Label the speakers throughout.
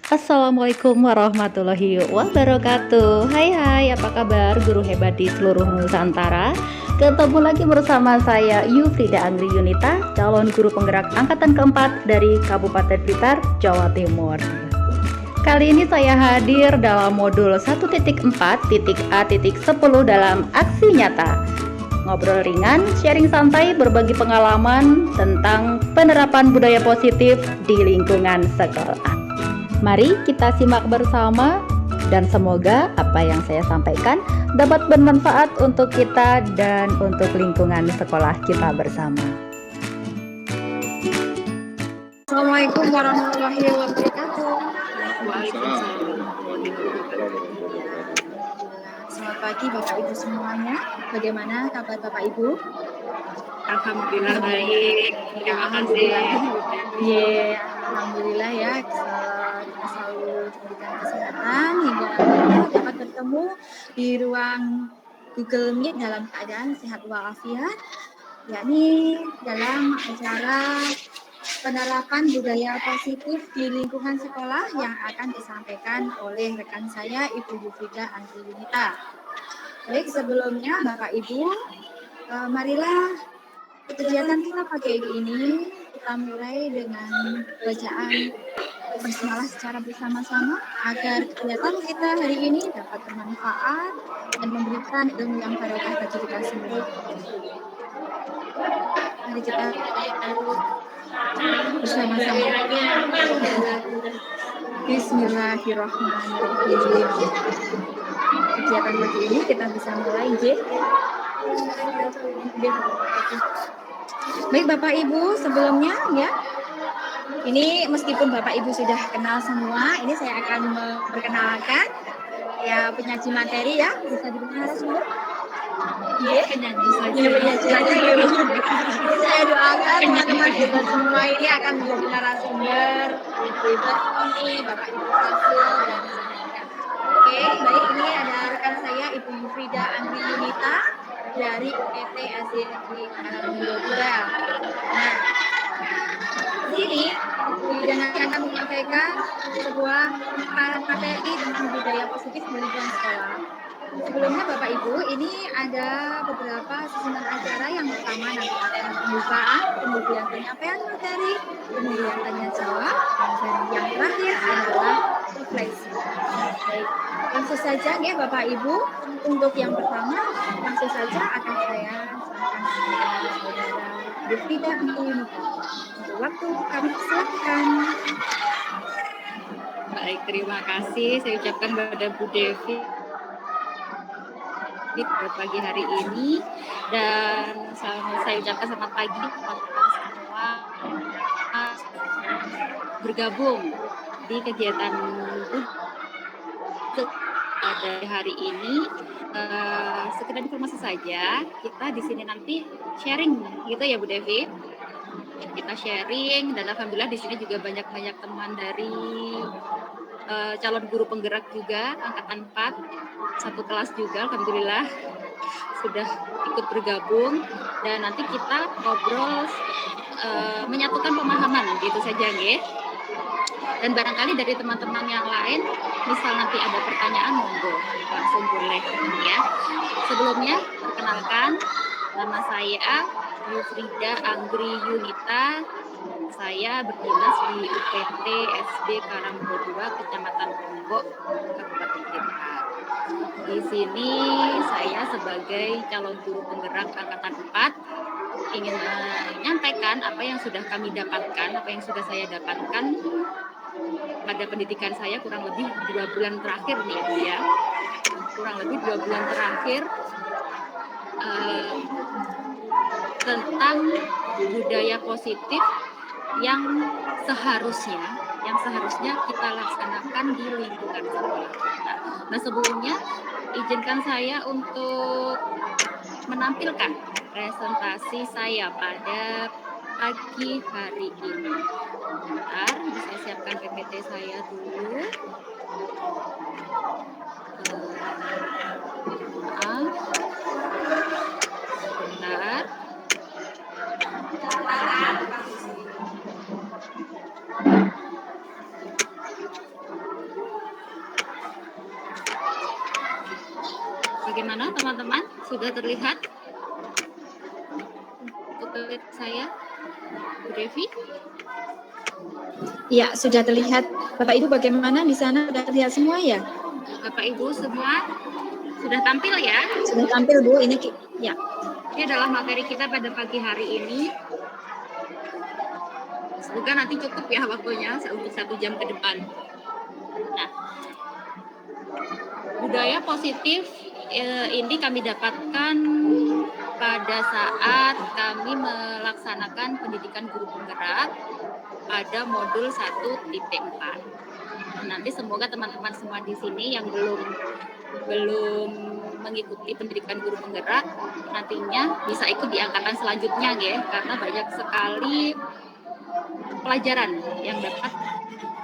Speaker 1: Assalamualaikum warahmatullahi wabarakatuh. Hai, apa kabar guru hebat di seluruh Nusantara? Ketemu lagi bersama saya Yufrida Angri Yunita, calon guru penggerak angkatan keempat dari Kabupaten Blitar, Jawa Timur. Kali ini saya hadir dalam modul 1.4.A.10 dalam aksi nyata. Ngobrol ringan, sharing santai, berbagi pengalaman tentang penerapan budaya positif di lingkungan sekolah. Mari kita simak bersama dan semoga apa yang saya sampaikan dapat bermanfaat untuk kita dan untuk lingkungan sekolah kita bersama.
Speaker 2: Assalamualaikum warahmatullahi wabarakatuh.
Speaker 3: Waalaikumsalam.
Speaker 2: Selamat pagi Bapak Ibu semuanya. Bagaimana kabar Bapak Ibu?
Speaker 3: Alhamdulillah baik. Terima kasih.
Speaker 2: Alhamdulillah ya. Kita selalu diberikan kesehatan hingga kita dapat bertemu di ruang Google Meet dalam keadaan sehat walafiat, yakni dalam acara penerapan budaya positif di lingkungan sekolah yang akan disampaikan oleh rekan saya Ibu Yufrida Angri Yunita. Baik, sebelumnya Bapak Ibu, marilah kegiatan kita pagi ini kita mulai dengan bacaan bersamalah secara bersama-sama agar kegiatan kita hari ini dapat bermanfaat dan memberikan ilmu yang barokah bagi kita semua. Mari kita bersama-sama. Bismillahirrahmanirrahim. Kegiatan pagi ini kita bisa mulai, Baik Bapak Ibu, sebelumnya ya, ini meskipun Bapak Ibu sudah kenal semua, ini saya akan memperkenalkan ya penyaji materi ya, bisa didengar semua. Penyaji saja. Saya doakan teman-teman kita semua ini akan menjadi narasumber ini Bapak Ibu Hasil dan saya. Oke, baik, ini ada rekan saya Ibu Yufrida Angri Yunita dari PT SDG Karangmudura. Nah, di sini Yudana akan menyampaikan sebuah materi tentang budaya positif di lingkungan sekolah. Sebelumnya Bapak Ibu, ini ada beberapa susunan acara. Yang pertama nanti akan pembukaan, kemudian penyampaian materi, kemudian tanya jawab, dan yang terakhir adalah refleksi. Baik, langsung saja ya Bapak Ibu. Untuk yang pertama, langsung saja akan saya sampaikan kepada saudara Yufrida Angri Yunita. Untuk waktu kami silakan.
Speaker 3: Baik, terima kasih. Saya ucapkan kepada Bu Devi pada pagi hari ini, dan saya ucapkan selamat pagi teman-teman semua bergabung di kegiatan pada hari ini. Sekedar informasi saja, kita di sini nanti sharing gitu ya Bu Devi. Kita sharing, dan alhamdulillah di sini juga banyak teman dari calon guru penggerak juga angkatan 4, satu kelas juga alhamdulillah sudah ikut bergabung, dan nanti kita ngobrol menyatukan pemahaman gitu saja nggih. Dan barangkali dari teman-teman yang lain misal nanti ada pertanyaan, monggo langsung boleh ya. Sebelumnya perkenalkan, nama saya Yufrida Angri Yunita. Saya berdinas di UPT SD Karangmudura, Kecamatan Ponggok, Kabupaten Blitar. Di sini saya sebagai calon guru penggerak angkatan 4 ingin menyampaikan apa yang sudah kami dapatkan, apa yang sudah saya dapatkan pada pendidikan saya kurang lebih 2 bulan terakhir nih ya. Kurang lebih 2 bulan terakhir tentang budaya positif yang seharusnya kita laksanakan di lingkungan sekolah kita. Nah, sebelumnya izinkan saya untuk menampilkan presentasi saya pada pagi hari ini. Bentar, bisa siapkan PPT saya dulu. Maaf. Bentar. Bagaimana teman-teman? Sudah terlihat untuk saya, Bu Devi?
Speaker 2: Ya, sudah terlihat. Bapak Ibu bagaimana di sana? Sudah terlihat semua ya?
Speaker 3: Bapak Ibu semua sudah tampil ya?
Speaker 2: Sudah tampil Bu, ini ya.
Speaker 3: Ini adalah materi kita pada pagi hari ini. Semoga nanti cukup ya waktunya untuk 1 jam ke depan. Nah, budaya positif ini kami dapatkan pada saat kami melaksanakan pendidikan guru penggerak pada modul 1.4. Nanti semoga teman-teman semua di sini yang belum mengikuti pendidikan guru penggerak nantinya bisa ikut di angkatan selanjutnya ya, karena banyak sekali pelajaran yang dapat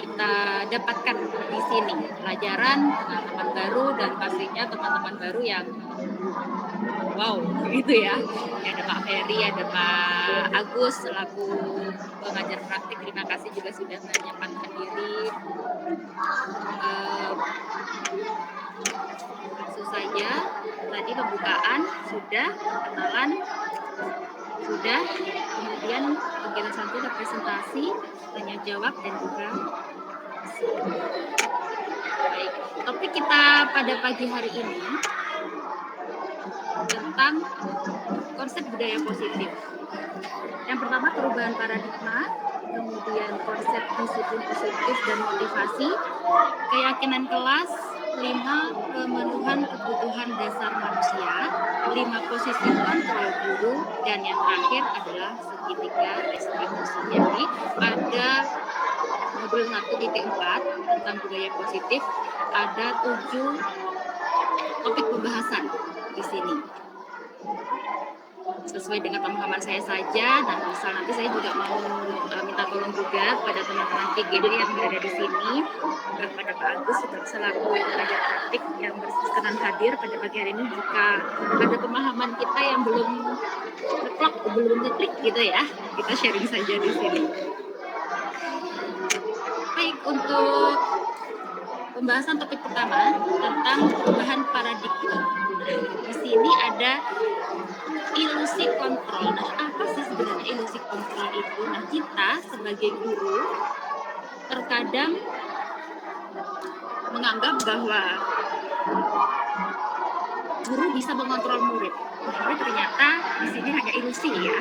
Speaker 3: kita dapatkan di sini, pelajaran, pengalaman baru, dan pastinya teman-teman baru yang wow gitu ya. Ada Pak Ferry, ada Pak Agus selaku pengajar praktik, terima kasih juga sudah menyempatkan diri. Langsung saja, tadi pembukaan sudah, perkenalan sudah, kemudian kegiatan selanjutnya presentasi, tanya jawab, dan juga baik. Topik kita pada pagi hari ini tentang konsep budaya positif. Yang pertama perubahan paradigma, kemudian konsep disiplin positif dan motivasi, keyakinan kelas, 5 pemenuhan kebutuhan dasar manusia, 5 posisi kontrol guru, dan yang terakhir adalah segitiga restitusi. Jadi pada modul 1.4 tentang budaya positif ada 7 topik pembahasan di sini. Sesuai dengan pemahaman saya saja, dan misal nanti saya juga mau minta tolong juga pada teman-teman PGD yang berada di sini, kepada Pak Agus selaku pengajar praktik yang berkenan hadir pada pagi hari ini, jika ada pemahaman kita yang belum ngeklik gitu ya, kita sharing saja di sini. Baik, untuk pembahasan topik pertama tentang perubahan paradigma. Di sini ada ilusi kontrol. Nah, apa sih sebenarnya ilusi kontrol itu? Nah, kita sebagai guru terkadang menganggap bahwa guru bisa mengontrol murid. Tapi ternyata di sini hanya ilusi ya.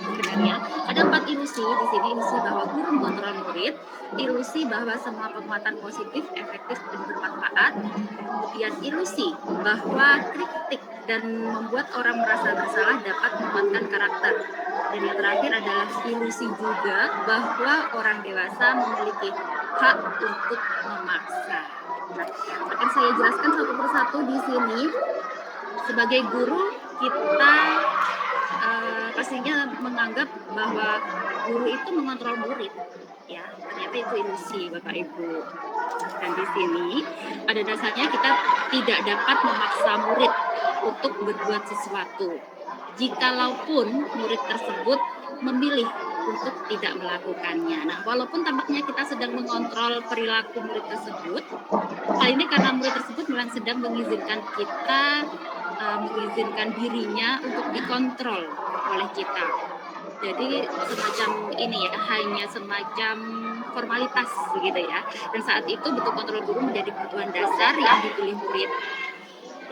Speaker 3: Sebenarnya ada 4 ilusi di sini. Ilusi bahwa guru mengontrol murid, ilusi bahwa semua penguatan positif, efektif, dan bermanfaat. Kemudian ilusi bahwa kritik dan membuat orang merasa bersalah dapat menguatkan karakter. Dan yang terakhir adalah ilusi juga bahwa orang dewasa memiliki hak untuk memaksa. Nah, akan saya jelaskan satu persatu di sini. Sebagai guru kita pastinya menganggap bahwa guru itu mengontrol murid, ya ternyata itu ilusi Bapak Ibu. Dan di sini pada dasarnya kita tidak dapat memaksa murid untuk berbuat sesuatu, jikalaupun murid tersebut memilih untuk tidak melakukannya. Nah, walaupun tampaknya kita sedang mengontrol perilaku murid tersebut, hal ini karena murid tersebut memang sedang mengizinkan kita, mengizinkan dirinya untuk dikontrol oleh kita. Jadi semacam ini ya, hanya semacam formalitas begitu ya. Dan saat itu bentuk kontrol guru menjadi kebutuhan dasar yang dipilih murid.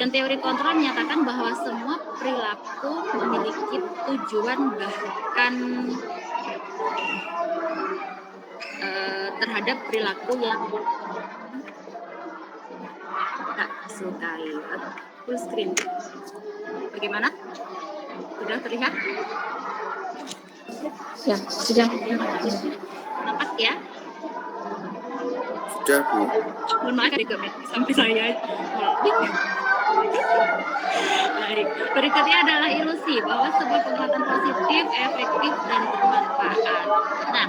Speaker 3: Dan teori kontrol menyatakan bahwa semua perilaku memiliki tujuan bahkan terhadap perilaku yang tak sukai. Full screen. Bagaimana? Sudah terlihat?
Speaker 2: Ya, sudah.
Speaker 3: Nampak ya?
Speaker 4: Sudah, Bu.
Speaker 3: Mohon maaf ya, sampai saya. Baik. Berikutnya adalah ilusi bahwa sebuah penguatan positif, efektif, dan bermanfaat. Nah,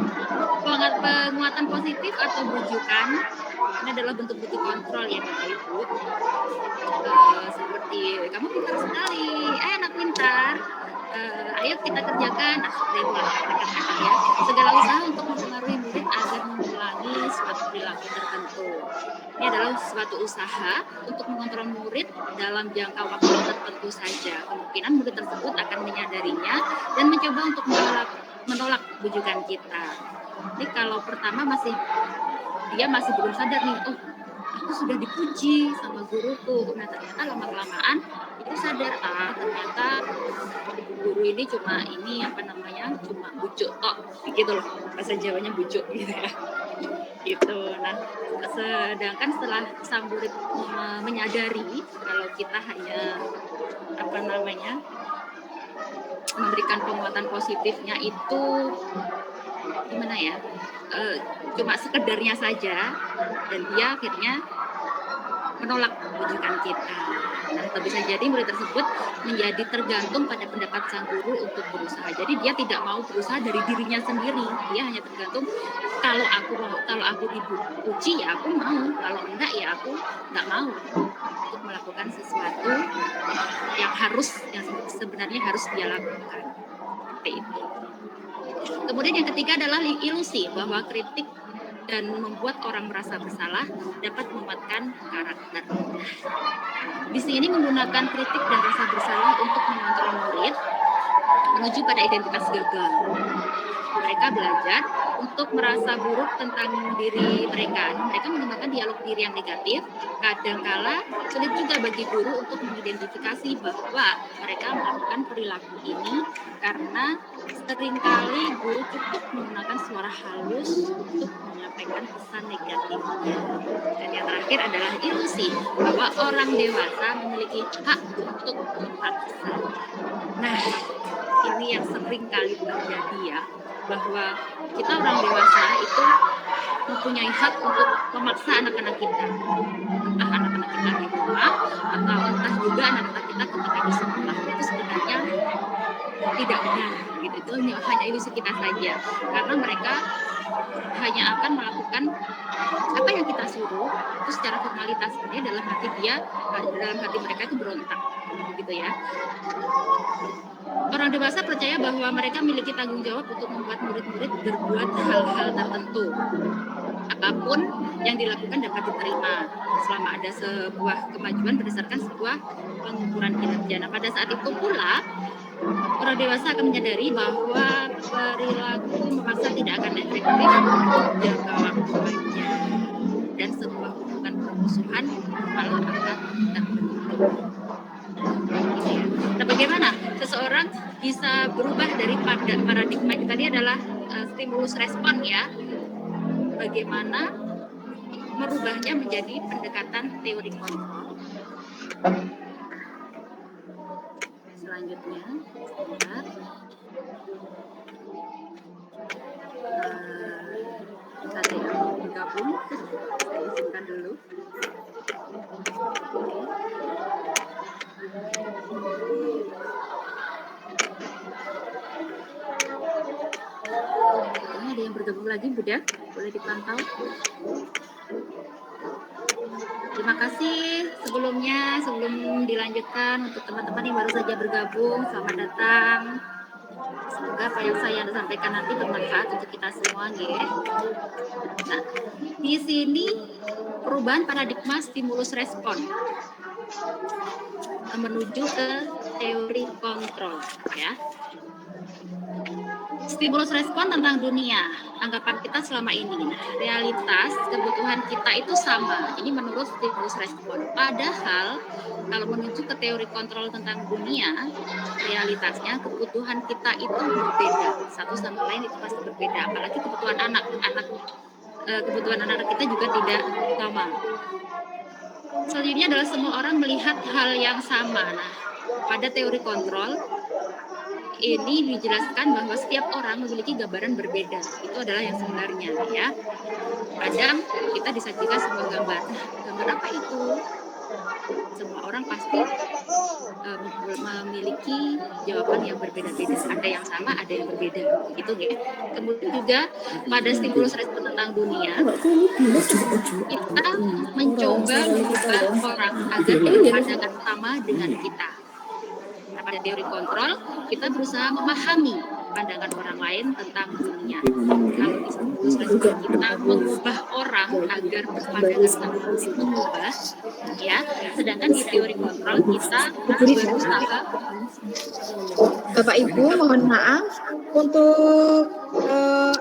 Speaker 3: penguatan positif atau bujukan ini adalah bentuk-bentuk kontrol ya Bapak Ibu. Seperti kamu pintar sekali, anak pintar. Ayo kita kerjakan. Nah, seperti itulah katakan ya. Segala usaha untuk mempengaruhi murid agar mengulangi suatu perilaku tertentu. Ini adalah suatu usaha untuk mengontrol murid dalam jangka waktu tertentu saja. Kemungkinan murid tersebut akan menyadarinya dan mencoba untuk menolak bujukan kita. Jadi kalau pertama dia masih belum sadar nih, oh aku sudah dipuji sama guruku. Nah ternyata lama-kelamaan itu sadar, ternyata guru ini cuma bujuk tok gitu loh, bahasa Jawanya bujuk gitu ya. Gitu. Nah, sedangkan setelah sang murid menyadari kalau kita hanya memberikan penguatan positifnya itu gimana ya, cuma sekedarnya saja, dan dia akhirnya menolak bujukan kita. Nah, atau bisa jadi murid tersebut menjadi tergantung pada pendapat sang guru untuk berusaha. Jadi dia tidak mau berusaha dari dirinya sendiri. Dia hanya tergantung, kalau aku dipuji ya aku mau, kalau enggak ya aku enggak mau untuk melakukan sesuatu yang sebenarnya harus dia lakukan. Seperti itu. Kemudian yang ketiga adalah ilusi bahwa kritik dan membuat orang merasa bersalah dapat menguatkan karakter. Di sini menggunakan kritik dan rasa bersalah untuk mengontrol murid menuju pada identitas gagal. Mereka belajar untuk merasa buruk tentang diri mereka. Mereka menggunakan dialog diri yang negatif. Kadangkala sulit juga bagi guru untuk mengidentifikasi bahwa mereka melakukan perilaku ini karena seringkali guru cukup menggunakan suara halus untuk menyampaikan pesan negatifnya. Dan yang terakhir adalah ilusi bahwa orang dewasa memiliki hak untuk memaksa. Nah, ini yang sering kali terjadi ya, bahwa kita orang dewasa itu mempunyai hak untuk memaksa anak-anak kita, entah anak-anak kita di rumah atau entah juga anak-anak kita ketika di sekolah. Itu sebenarnya tidak benar gitu. Itu hanya ilusi kita saja, karena mereka hanya akan melakukan apa yang kita suruh itu secara formalitas. Sebenarnya dalam hati mereka itu berontak gitu ya. Orang dewasa percaya bahwa mereka memiliki tanggung jawab untuk membuat murid-murid berbuat hal-hal tertentu. Apapun yang dilakukan dapat diterima selama ada sebuah kemajuan berdasarkan sebuah pengukuran kinerja. Nah, pada saat itu pula orang dewasa akan menyadari bahwa perilaku memaksa tidak akan efektif untuk jangka waktu panjang, dan sebuah hubungan permusuhan malah akan terbentuk. Nah, bagaimana seseorang bisa berubah dari paradigma itu tadi adalah stimulus respon ya? Bagaimana merubahnya menjadi pendekatan teori kontrol? Selanjutnya, ada yang mau bergabung, saya izinkan dulu. Ini ada yang bergabung lagi, Bunda, boleh dipantau. Terima kasih sebelumnya, sebelum dilanjutkan untuk teman-teman yang baru saja bergabung, selamat datang. Semoga apa yang saya sampaikan nanti bermanfaat untuk kita semua, ya. Nah, di sini perubahan paradigma stimulus respon menuju ke teori kontrol, ya. Stimulus respon tentang dunia, anggapan kita selama ini, realitas kebutuhan kita itu sama. Ini menurut stimulus respon. Padahal kalau menuju ke teori kontrol tentang dunia, realitasnya kebutuhan kita itu berbeda. Satu sama lain itu pasti berbeda. Apalagi kebutuhan kebutuhan anak kita juga tidak sama. Selanjutnya adalah semua orang melihat hal yang sama. Nah, pada teori kontrol ini dijelaskan bahwa setiap orang memiliki gambaran berbeda. Itu adalah yang sebenarnya, ya. Kadang kita disajikan sebuah gambar. Gambar apa itu? Semua orang pasti memiliki jawaban yang berbeda-beda. Ada yang sama, ada yang berbeda. Gitu ya. Kemudian juga pada stimulus respon tentang dunia, kita mencoba mengubah orang agar berpandangan sama dengan kita. Pada teori kontrol, kita berusaha memahami pandangan orang lain tentang dunia. Kalau di stimulus respon kita mengubah orang agar berpandangan positif, mengubah, ya. Sedangkan di teori kontrol kita berusaha.
Speaker 2: Bapak Ibu, mohon maaf untuk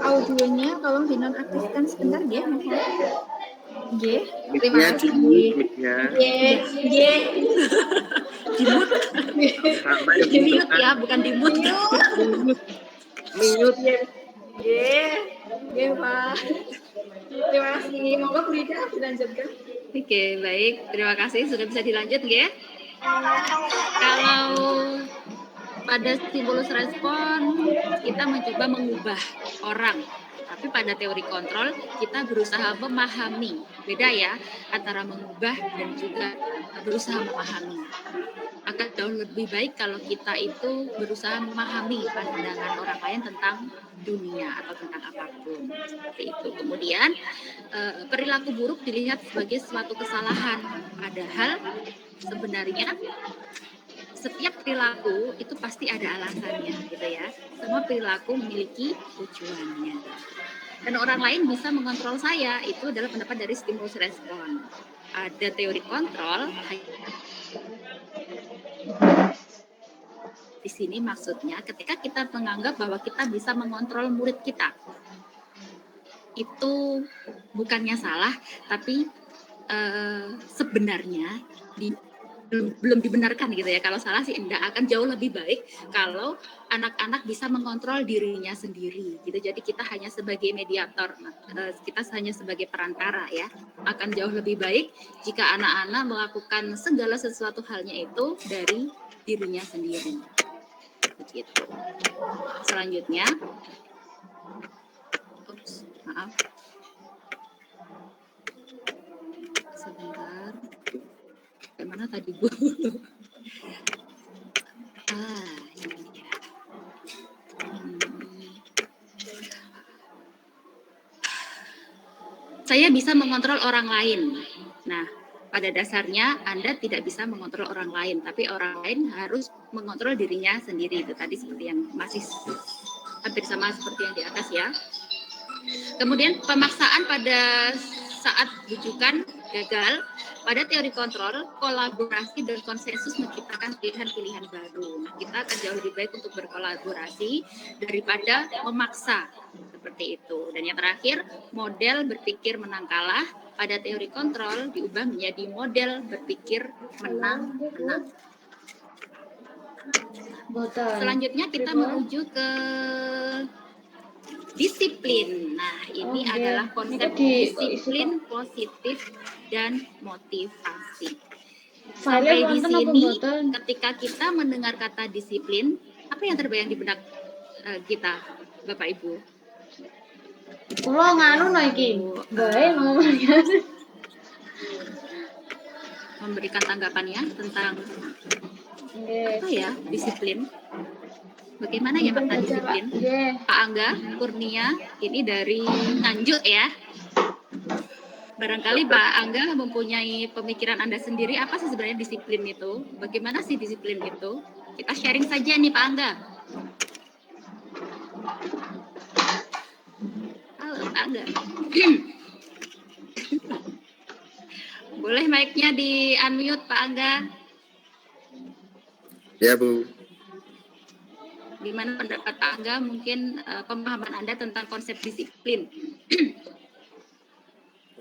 Speaker 2: audionya tolong dinonaktifkan sebentar ya, mohon. Nggih, terima kasih. Nggih.
Speaker 3: Di mute ya, bukan di mute.
Speaker 2: Nggih. Nggih, Pak. Terima kasih. Monggo Bu Rida dilanjutkan.
Speaker 3: Oke, baik. Terima kasih sudah bisa dilanjut ya. Kalau pada stimulus respon kita mencoba mengubah orang, tapi pada teori kontrol kita berusaha memahami. Beda ya antara mengubah dan juga berusaha memahami. Akan jauh lebih baik kalau kita itu berusaha memahami pandangan orang lain tentang dunia atau tentang apapun, seperti itu. Kemudian perilaku buruk dilihat sebagai suatu kesalahan, padahal sebenarnya setiap perilaku itu pasti ada alasannya, gitu ya. Semua perilaku memiliki tujuannya. Dan orang lain bisa mengontrol saya, itu adalah pendapat dari stimulus respon. Ada teori kontrol. Di sini maksudnya ketika kita menganggap bahwa kita bisa mengontrol murid kita, itu bukannya salah, tapi sebenarnya belum dibenarkan gitu ya. Kalau salah sih enggak, akan jauh lebih baik kalau anak-anak bisa mengontrol dirinya sendiri gitu. Jadi kita hanya sebagai mediator, kita hanya sebagai perantara ya. Akan jauh lebih baik jika anak-anak melakukan segala sesuatu halnya itu dari dirinya sendiri. Begitu. Selanjutnya, maaf. Sebentar. Bagaimana tadi Bu? Ini dia. Saya bisa mengontrol orang lain. Nah, pada dasarnya Anda tidak bisa mengontrol orang lain, tapi orang lain harus mengontrol dirinya sendiri. Itu tadi seperti yang masih hampir sama seperti yang di atas ya. Kemudian pemaksaan pada saat bujukan gagal. Pada teori kontrol, kolaborasi dan konsensus menciptakan pilihan-pilihan baru. Nah, kita akan jauh lebih baik untuk berkolaborasi daripada memaksa, seperti itu. Dan yang terakhir, model berpikir menang kalah pada teori kontrol diubah menjadi model berpikir menang-menang. Selanjutnya kita menuju ke disiplin. Nah, ini adalah konsep disiplin positif dan motivasi. Sampai di sini, ketika kita mendengar kata disiplin, apa yang terbayang di benak kita, Bapak Ibu?
Speaker 1: Kulo nganu iki. Bae ngomongnya.
Speaker 3: Memberikan tanggapannya tentang apa ya disiplin? Bagaimana ya makna disiplin? Pak Angga Kurnia, ini dari Nganjuk ya. Barangkali Pak Angga mempunyai pemikiran Anda sendiri, apa sih sebenarnya disiplin itu? Bagaimana sih disiplin itu? Kita sharing saja nih Pak Angga. Halo Pak Angga. Boleh mic-nya di unmute Pak Angga.
Speaker 4: Ya Bu.
Speaker 3: Gimana pendapat Pak Angga, mungkin pemahaman Anda tentang konsep disiplin?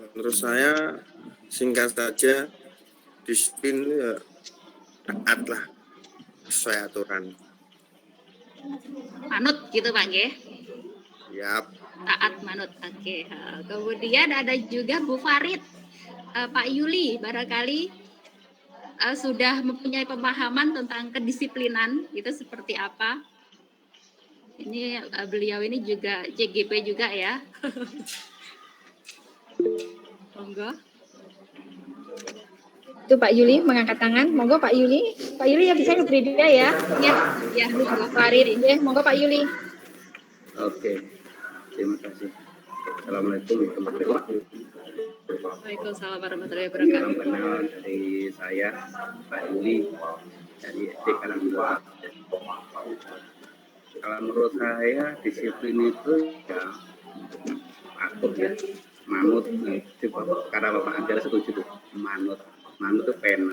Speaker 4: Menurut saya singkat saja disiplin ya taat lah sesuai aturan.
Speaker 3: Manut gitu Pak Nggih?
Speaker 4: Yap.
Speaker 3: Taat manut. Oke. Kemudian ada juga Bu Farid, Pak Yuli barangkali sudah mempunyai pemahaman tentang kedisiplinan itu seperti apa? Ini beliau ini juga CGP juga ya. Monggo.
Speaker 2: Itu Pak Yuli mengangkat tangan. Monggo Pak Yuli. Pak Yuli ya bisa berdiri ya.
Speaker 3: Ya, monggo
Speaker 2: Farid. Monggo Pak Yuli.
Speaker 5: Oke. Terima kasih. Assalamualaikum warahmatullahi wabarakatuh.
Speaker 3: Waalaikumsalam warahmatullahi wabarakatuh.
Speaker 5: Salam kenal dari saya Pak Yuli dari SD Kalang 2. Kalau menurut saya disiplin itu ya patuh ya, manut. Karena Bapak Anjala setuju tuh, manut itu pena.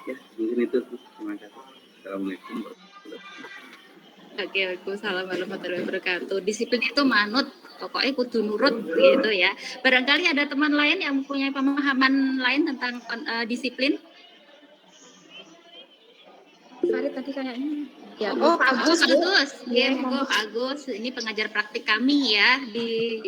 Speaker 5: Ya mungkin itu tuh. Terima kasih. Assalamualaikum.
Speaker 3: Oke, Waalaikumsalam warahmatullahi wabarakatuh. Disiplin itu manut, pokoknya kudu nurut gitu ya. Barangkali ada teman lain yang mempunyai pemahaman lain tentang disiplin.
Speaker 2: Farid tadi kayaknya. Ya,
Speaker 3: Oh,
Speaker 2: Pak Agus.
Speaker 3: Pak Agus.
Speaker 2: Iya,
Speaker 3: Ya, Pak Agus. Ini pengajar praktik kami ya di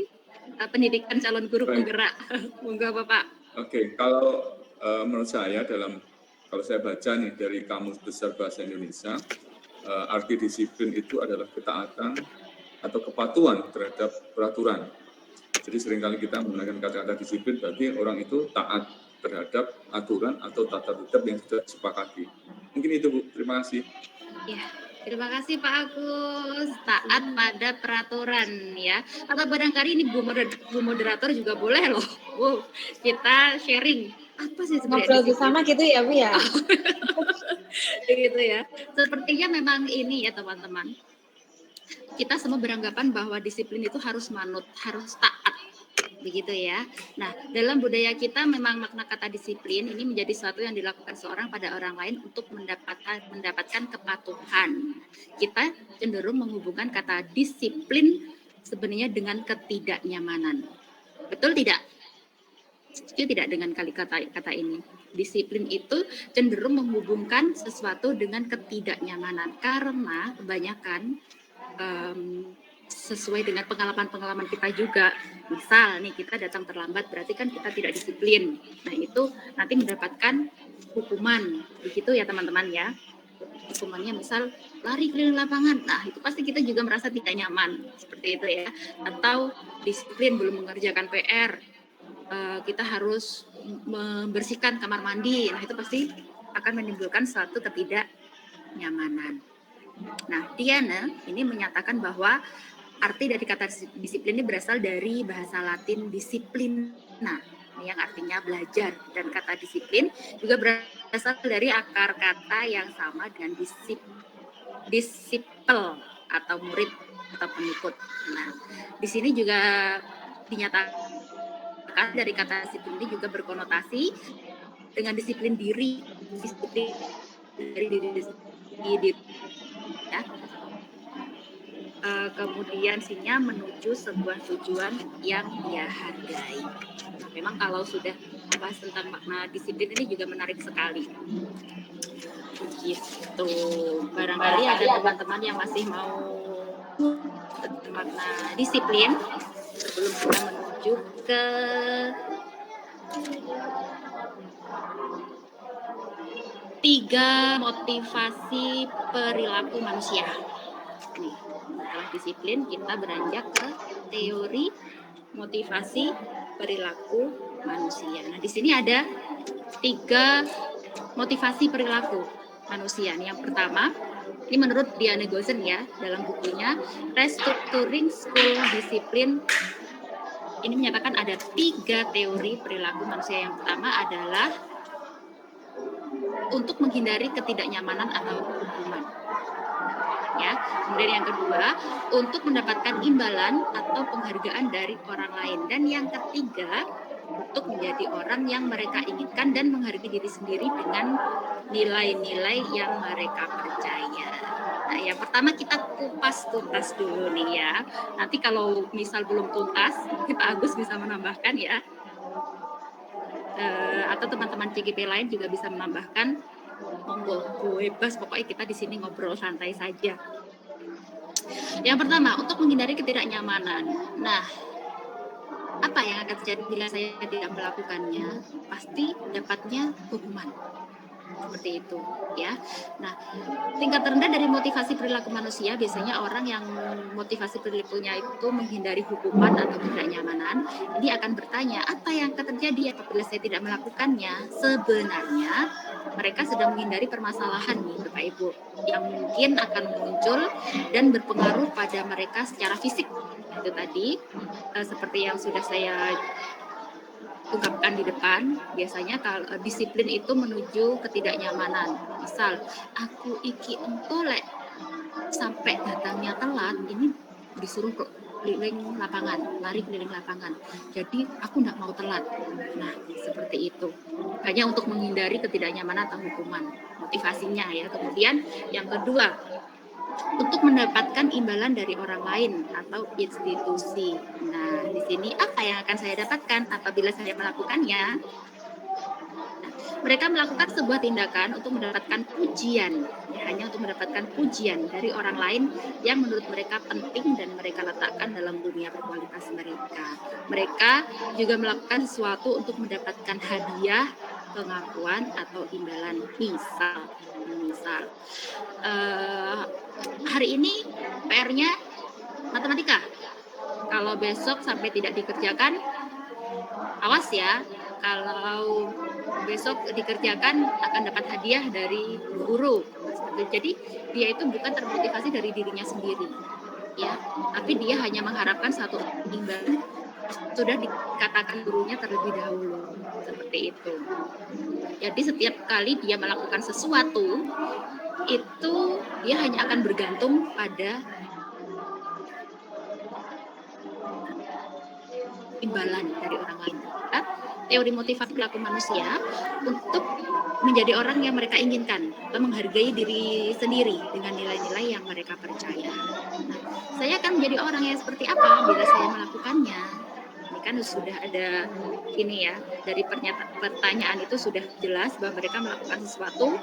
Speaker 3: pendidikan calon guru penggerak. Monggo Bapak.
Speaker 6: Oke, kalau menurut saya kalau saya baca nih dari Kamus Besar Bahasa Indonesia, arti disiplin itu adalah ketaatan atau kepatuhan terhadap peraturan. Jadi seringkali kita menggunakan kata-kata disiplin berarti orang itu taat terhadap aturan atau tata tertib yang sudah disepakati. Mungkin itu Bu, terima kasih.
Speaker 3: Ya, terima kasih Pak Agus. Taat pada peraturan ya. Atau barangkali ini Bu Moderator juga boleh loh. Kita sharing. Apa sih sebenarnya
Speaker 2: ngobrol bersama gitu ya Bu ya?
Speaker 3: Gitu ya. Sepertinya memang ini ya teman-teman. Kita semua beranggapan bahwa disiplin itu harus manut, harus taat. Begitu ya. Nah, dalam budaya kita memang makna kata disiplin ini menjadi sesuatu yang dilakukan seorang pada orang lain untuk mendapatkan kepatuhan. Kita cenderung menghubungkan kata disiplin sebenarnya dengan ketidaknyamanan. Betul tidak? Setuju tidak dengan kata ini? Disiplin itu cenderung menghubungkan sesuatu dengan ketidaknyamanan karena kebanyakan sesuai dengan pengalaman kita juga. Misal nih kita datang terlambat berarti kan kita tidak disiplin. Nah itu nanti mendapatkan hukuman. Begitu ya teman-teman ya. Hukumannya misal lari keliling lapangan. Nah itu pasti kita juga merasa tidak nyaman. Seperti itu ya. Atau disiplin belum mengerjakan PR. Kita harus membersihkan kamar mandi. Nah itu pasti akan menimbulkan suatu ketidaknyamanan. Nah, Diana ini menyatakan bahwa arti dari kata disiplin ini berasal dari bahasa Latin disiplina, yang artinya belajar. Dan kata disiplin juga berasal dari akar kata yang sama dengan disipel atau murid atau pengikut. Nah, di sini juga dinyatakan dari kata disiplin ini juga berkonotasi dengan disiplin diri, disiplin dari diri ya. Kemudian sinya menuju sebuah tujuan yang dia hargai. Nah, memang kalau sudah membahas tentang makna disiplin ini juga menarik sekali. Begitu. Barangkali ada teman-teman yang masih mau tentang makna disiplin sebelum kita menuju ke tiga motivasi perilaku manusia. Nih, setelah disiplin kita beranjak ke teori motivasi perilaku manusia. Nah, di sini ada tiga motivasi perilaku manusia. Yang pertama, ini menurut Diana Gosen ya, dalam bukunya Restructuring School Discipline, ini menyatakan ada tiga teori perilaku manusia. Yang pertama adalah untuk menghindari ketidaknyamanan atau hukuman. Ya, kemudian yang kedua, untuk mendapatkan imbalan atau penghargaan dari orang lain. Dan yang ketiga, untuk menjadi orang yang mereka inginkan dan menghargai diri sendiri dengan nilai-nilai yang mereka percaya. Nah, yang pertama kita kupas tuntas dulu nih ya. Nanti kalau misal belum tuntas, Pak Agus bisa menambahkan ya. Atau teman-teman CGP lain juga bisa menambahkan. Monggo, bebas, pokoknya kita di sini ngobrol santai saja. Yang pertama, untuk menghindari ketidaknyamanan. Nah, apa yang akan terjadi bila saya tidak melakukannya? Pasti dapatnya hukuman. Seperti itu, ya. Nah, tingkat terendah dari motivasi perilaku manusia biasanya orang yang motivasi perilakunya itu menghindari hukuman atau ketidaknyamanan, ini akan bertanya, apa yang akan terjadi apabila saya tidak melakukannya? Sebenarnya mereka sedang menghindari permasalahan nih, Bapak Ibu, yang mungkin akan muncul dan berpengaruh pada mereka secara fisik. Itu tadi seperti yang sudah saya ungkapkan di depan, biasanya kalau disiplin itu menuju ketidaknyamanan. Misal, aku iki engko lek sampai datangnya telat, ini disuruh keliling lapangan, lari keliling lapangan. Jadi aku nggak mau telat. Nah, seperti itu. Hanya untuk menghindari ketidaknyamanan atau hukuman. Motivasinya ya. Kemudian yang kedua, untuk mendapatkan imbalan dari orang lain atau institusi. Nah, di sini apa yang akan saya dapatkan apabila saya melakukannya? Mereka melakukan sebuah tindakan untuk mendapatkan pujian, ya, hanya untuk mendapatkan pujian dari orang lain yang menurut mereka penting dan mereka letakkan dalam dunia berkualitas mereka. Mereka juga melakukan sesuatu untuk mendapatkan hadiah, pengakuan atau imbalan. Misal, hari ini PR-nya matematika. Kalau besok sampai tidak dikerjakan, awas ya. Kalau besok dikerjakan akan dapat hadiah dari guru. Jadi dia itu bukan termotivasi dari dirinya sendiri, ya, tapi dia hanya mengharapkan satu imbalan sudah dikatakan gurunya terlebih dahulu, seperti itu. Jadi setiap kali dia melakukan sesuatu itu dia hanya akan bergantung pada imbalan dari orang lain. Teori motivasi perilaku manusia untuk menjadi orang yang mereka inginkan atau menghargai diri sendiri dengan nilai-nilai yang mereka percaya. Nah, saya akan menjadi orang yang seperti apa bila saya melakukannya? Ini kan sudah ada ini ya, dari pertanyaan itu sudah jelas bahwa mereka melakukan sesuatu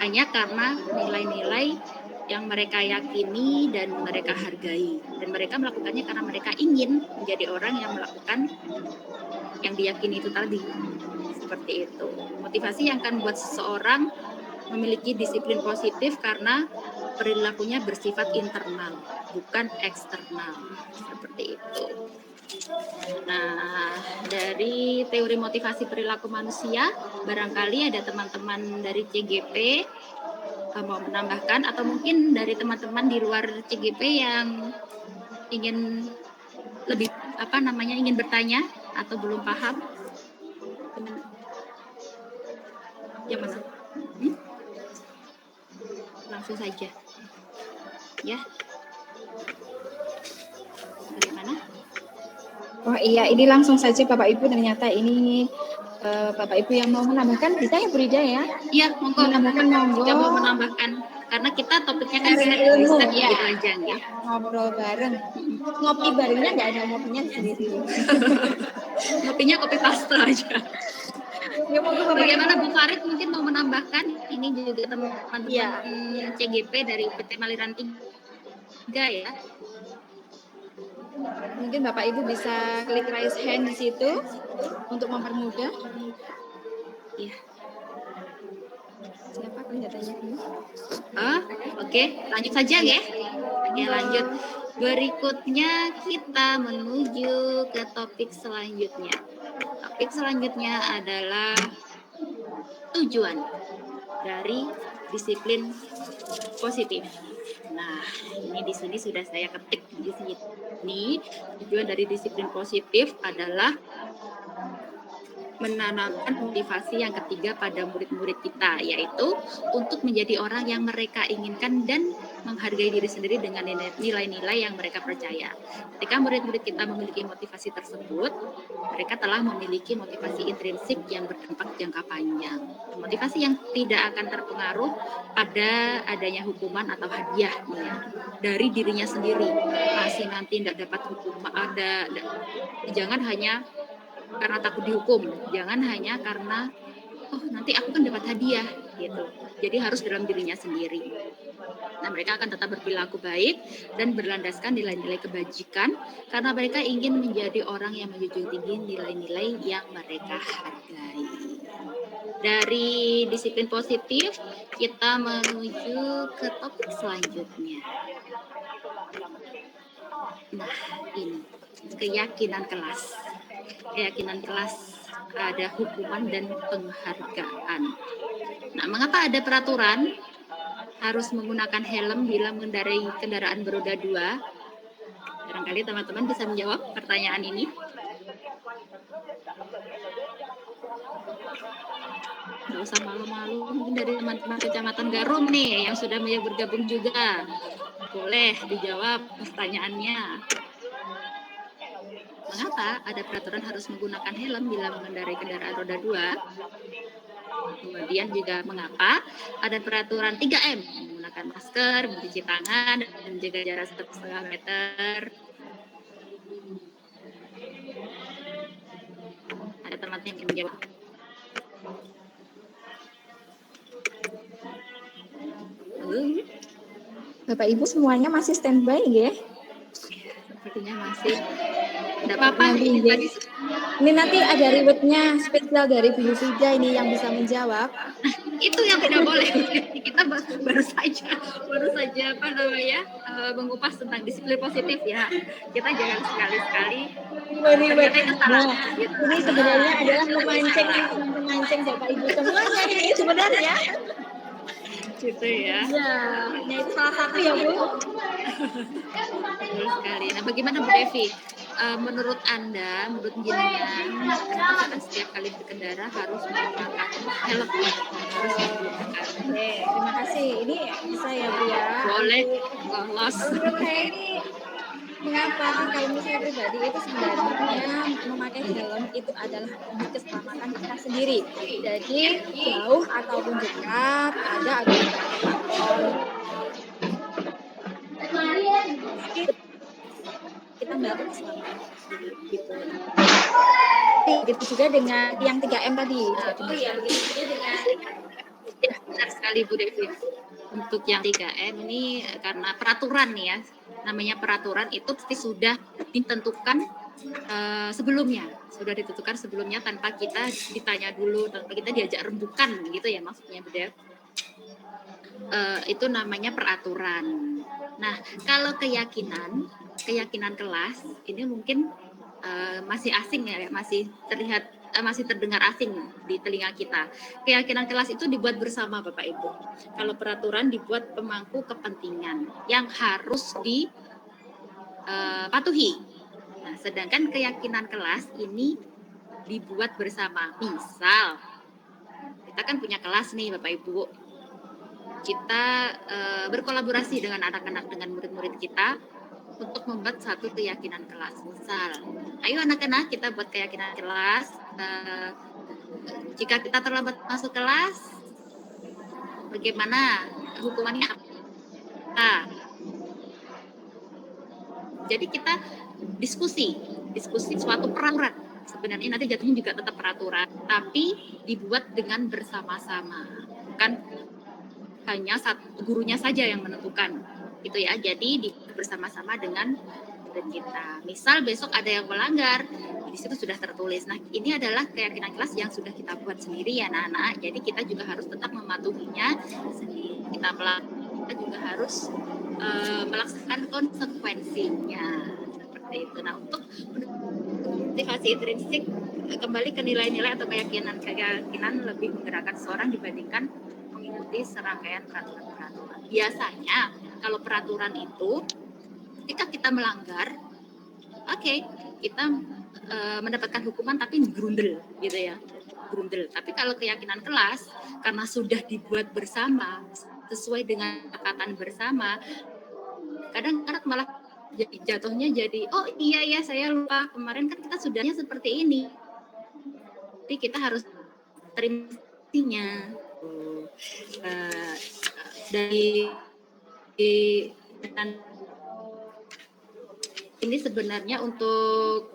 Speaker 3: hanya karena nilai-nilai yang mereka yakini dan mereka hargai, dan mereka melakukannya karena mereka ingin menjadi orang yang melakukan yang diyakini itu tadi. Seperti itu. Motivasi yang akan membuat seseorang memiliki disiplin positif karena perilakunya bersifat internal, bukan eksternal. Seperti itu. Nah, dari teori motivasi perilaku manusia, barangkali ada teman-teman dari CGP mau menambahkan, atau mungkin dari teman-teman di luar CGP yang ingin lebih ingin bertanya atau belum paham. Yang mana? Langsung saja. Ya. Dari mana?
Speaker 2: Oh iya, ini langsung saja Bapak Ibu, ternyata ini Bapak Ibu yang mau menambahkan bisa ya Bu Rida ya?
Speaker 3: Iya, monggo.
Speaker 2: Menambahkan monggo.
Speaker 3: Jika mau menambahkan, karena kita topiknya kan
Speaker 2: Sharing
Speaker 3: bisa
Speaker 2: ilmu,
Speaker 3: gitu
Speaker 2: ya.
Speaker 3: aja ya.
Speaker 2: Ngobrol bareng. Ngopi barengnya nggak ada ngopinya sendiri.
Speaker 3: Ngopinya kopi pasta aja.
Speaker 2: Ya, monggo Bapak
Speaker 3: Bagaimana
Speaker 2: Ibu.
Speaker 3: Bu Farid mungkin mau menambahkan, ini juga teman-teman
Speaker 2: Iya.
Speaker 3: CGP dari PT Maliran 3 ya.
Speaker 2: Mungkin Bapak Ibu bisa klik raise hand di situ untuk mempermudah.
Speaker 3: Iya.
Speaker 2: Siapa kelihatannya ini?
Speaker 3: Oke, lanjut saja ya. Oke, lanjut. Berikutnya kita menuju ke topik selanjutnya. Topik selanjutnya adalah tujuan dari disiplin positif. Nah, ini di sini sudah saya ketik di sini. Tujuan dari disiplin positif adalah menanamkan motivasi yang ketiga pada murid-murid kita, yaitu untuk menjadi orang yang mereka inginkan dan menghargai diri sendiri dengan nilai-nilai yang mereka percaya. Ketika murid-murid kita memiliki motivasi tersebut, mereka telah memiliki motivasi intrinsik yang berdampak jangka panjang. Motivasi yang tidak akan terpengaruh pada adanya hukuman atau hadiah dari dirinya sendiri. Masih nanti tidak dapat hukuman, jangan hanya karena takut dihukum, jangan hanya karena nanti aku kan dapat hadiah gitu. Jadi harus dalam dirinya sendiri. Nah, mereka akan tetap berperilaku baik dan berlandaskan nilai-nilai kebajikan karena mereka ingin menjadi orang yang menjunjung tinggi nilai-nilai yang mereka hargai. Dari disiplin positif, kita menuju ke topik selanjutnya. Nah, ini keyakinan kelas. Keyakinan kelas ada hukuman dan penghargaan. Nah, mengapa ada peraturan harus menggunakan helm bila mengendarai kendaraan beroda 2? Barangkali teman-teman bisa menjawab pertanyaan ini. Nggak usah malu-malu, mungkin dari teman-teman Kecamatan Garum nih yang sudah bergabung juga. Boleh dijawab pertanyaannya. Mengapa ada peraturan harus menggunakan helm bila mengendarai kendaraan roda 2? Kemudian juga mengapa ada peraturan 3M, menggunakan masker, mencuci tangan, dan menjaga jarak 1,5 meter. Ada teman-teman yang ingin menjawab? Halo?
Speaker 2: Bapak Ibu semuanya masih standby ya?
Speaker 3: Sepertinya masih. Tidak apa-apa,
Speaker 2: Nanti,
Speaker 3: ini tadi
Speaker 2: ini nanti ada rewardnya spesial dari Bu Yufida ini yang bisa menjawab.
Speaker 3: itu yang tidak boleh. Kita baru saja apa namanya mengupas tentang disiplin positif ya. Kita jangan sekali-sekali ternyata itu salah.
Speaker 2: Nah, ini sebenarnya adalah memancing Bapak Ibu semuanya ini sebenarnya.
Speaker 3: Gitu ya.
Speaker 2: Ya, nah itu salah satu ya Bu.
Speaker 3: Betul sekali. Nah, bagaimana Bu Devi? Menurut Anda, menurut jenengan, kenapa kita setiap kali berkendara harus menggunakan helm? Harus menggunakan.
Speaker 2: Oke, terima kasih. Ini bisa ya Bu ya.
Speaker 3: Boleh, lolos.
Speaker 2: Menurut saya ini mengapa kalau misalnya pribadi itu sebenarnya memakai helm itu adalah demi keselamatan kita sendiri. Jadi jauh ataupun dekat ada faktor kita melakukan keselamatan gitu. Begitu juga dengan yang 3M tadi.
Speaker 3: Ya, benar sekali Bu Devi. Untuk yang 3M ini karena peraturan nih ya, namanya peraturan itu pasti sudah ditentukan sebelumnya, tanpa kita ditanya dulu, tanpa kita diajak rembukan gitu ya maksudnya Bu Dev. Itu namanya peraturan. Nah, kalau keyakinan kelas ini mungkin masih asing ya, masih terdengar asing di telinga kita. Keyakinan kelas itu dibuat bersama Bapak Ibu. Kalau peraturan dibuat pemangku kepentingan yang harus dipatuhi. Nah, sedangkan keyakinan kelas ini dibuat bersama. Misal, kita kan punya kelas nih Bapak Ibu. Kita berkolaborasi dengan anak-anak, dengan murid-murid kita untuk membuat satu keyakinan kelas. Misal, ayo anak-anak kita buat keyakinan kelas. Jika kita terlambat masuk kelas, bagaimana hukumannya? Jadi kita diskusi suatu peraturan. Sebenarnya nanti jatuhnya juga tetap peraturan, tapi dibuat dengan bersama-sama. Bukan hanya gurunya saja yang menentukan. Itu ya, jadi bersama-sama dengan murid kita. Misal besok ada yang melanggar, di situ sudah tertulis. Nah, ini adalah keyakinan kelas yang sudah kita buat sendiri ya anak-anak. Jadi kita juga harus tetap mematuhinya sendiri. Kita juga harus melaksanakan konsekuensinya. Seperti itu. Nah, untuk motivasi intrinsik kembali ke nilai-nilai atau keyakinan lebih menggerakkan seseorang dibandingkan mengikuti serangkaian peraturan-peraturan. Biasanya kalau peraturan itu ketika kita melanggar, kita mendapatkan hukuman tapi grundel gitu ya. Grundel. Tapi kalau keyakinan kelas karena sudah dibuat bersama sesuai dengan kesepakatan bersama, kadang-kadang malah jatuhnya jadi oh iya ya saya lupa kemarin kan kita sudahnya seperti ini. Jadi kita harus terima dari ini sebenarnya untuk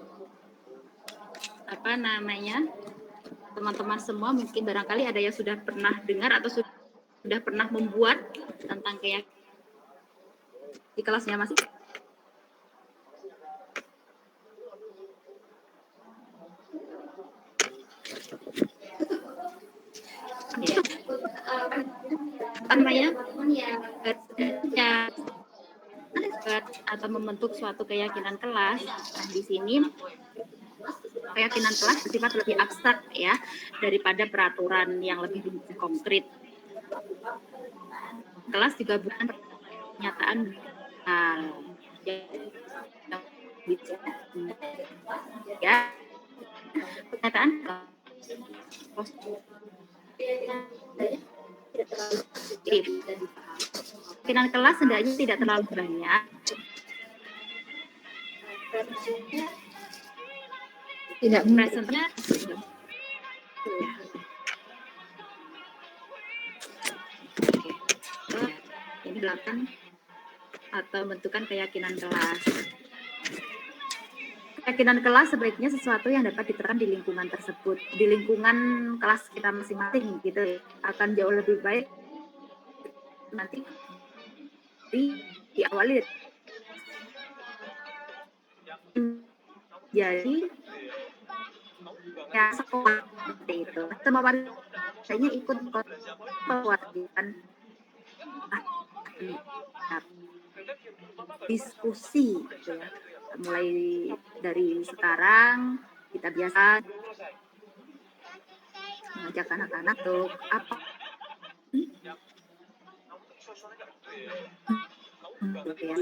Speaker 3: teman-teman semua mungkin barangkali ada yang sudah pernah dengar atau sudah pernah membuat tentang keyakinan di kelasnya masih. Atau membentuk suatu keyakinan kelas. Nah, di sini keyakinan kelas bersifat lebih abstrak ya daripada peraturan yang lebih konkret. Kelas juga bukan pernyataan ya pernyataan positif. Keyakinan kelas hendaknya tidak terlalu banyak.
Speaker 2: Tidak
Speaker 3: Presentnya ini 8 atau bentukan keyakinan kelas. Keyakinan kelas sebaiknya sesuatu yang dapat diterapkan di lingkungan tersebut, di lingkungan kelas kita masing-masing gitu, akan jauh lebih baik nanti diawali jadi ya sekolah seperti itu. Semua warganya ikut kewajiban diskusi gitu ya. Mulai dari sekarang kita biasa mengajak anak-anak untuk apa ya,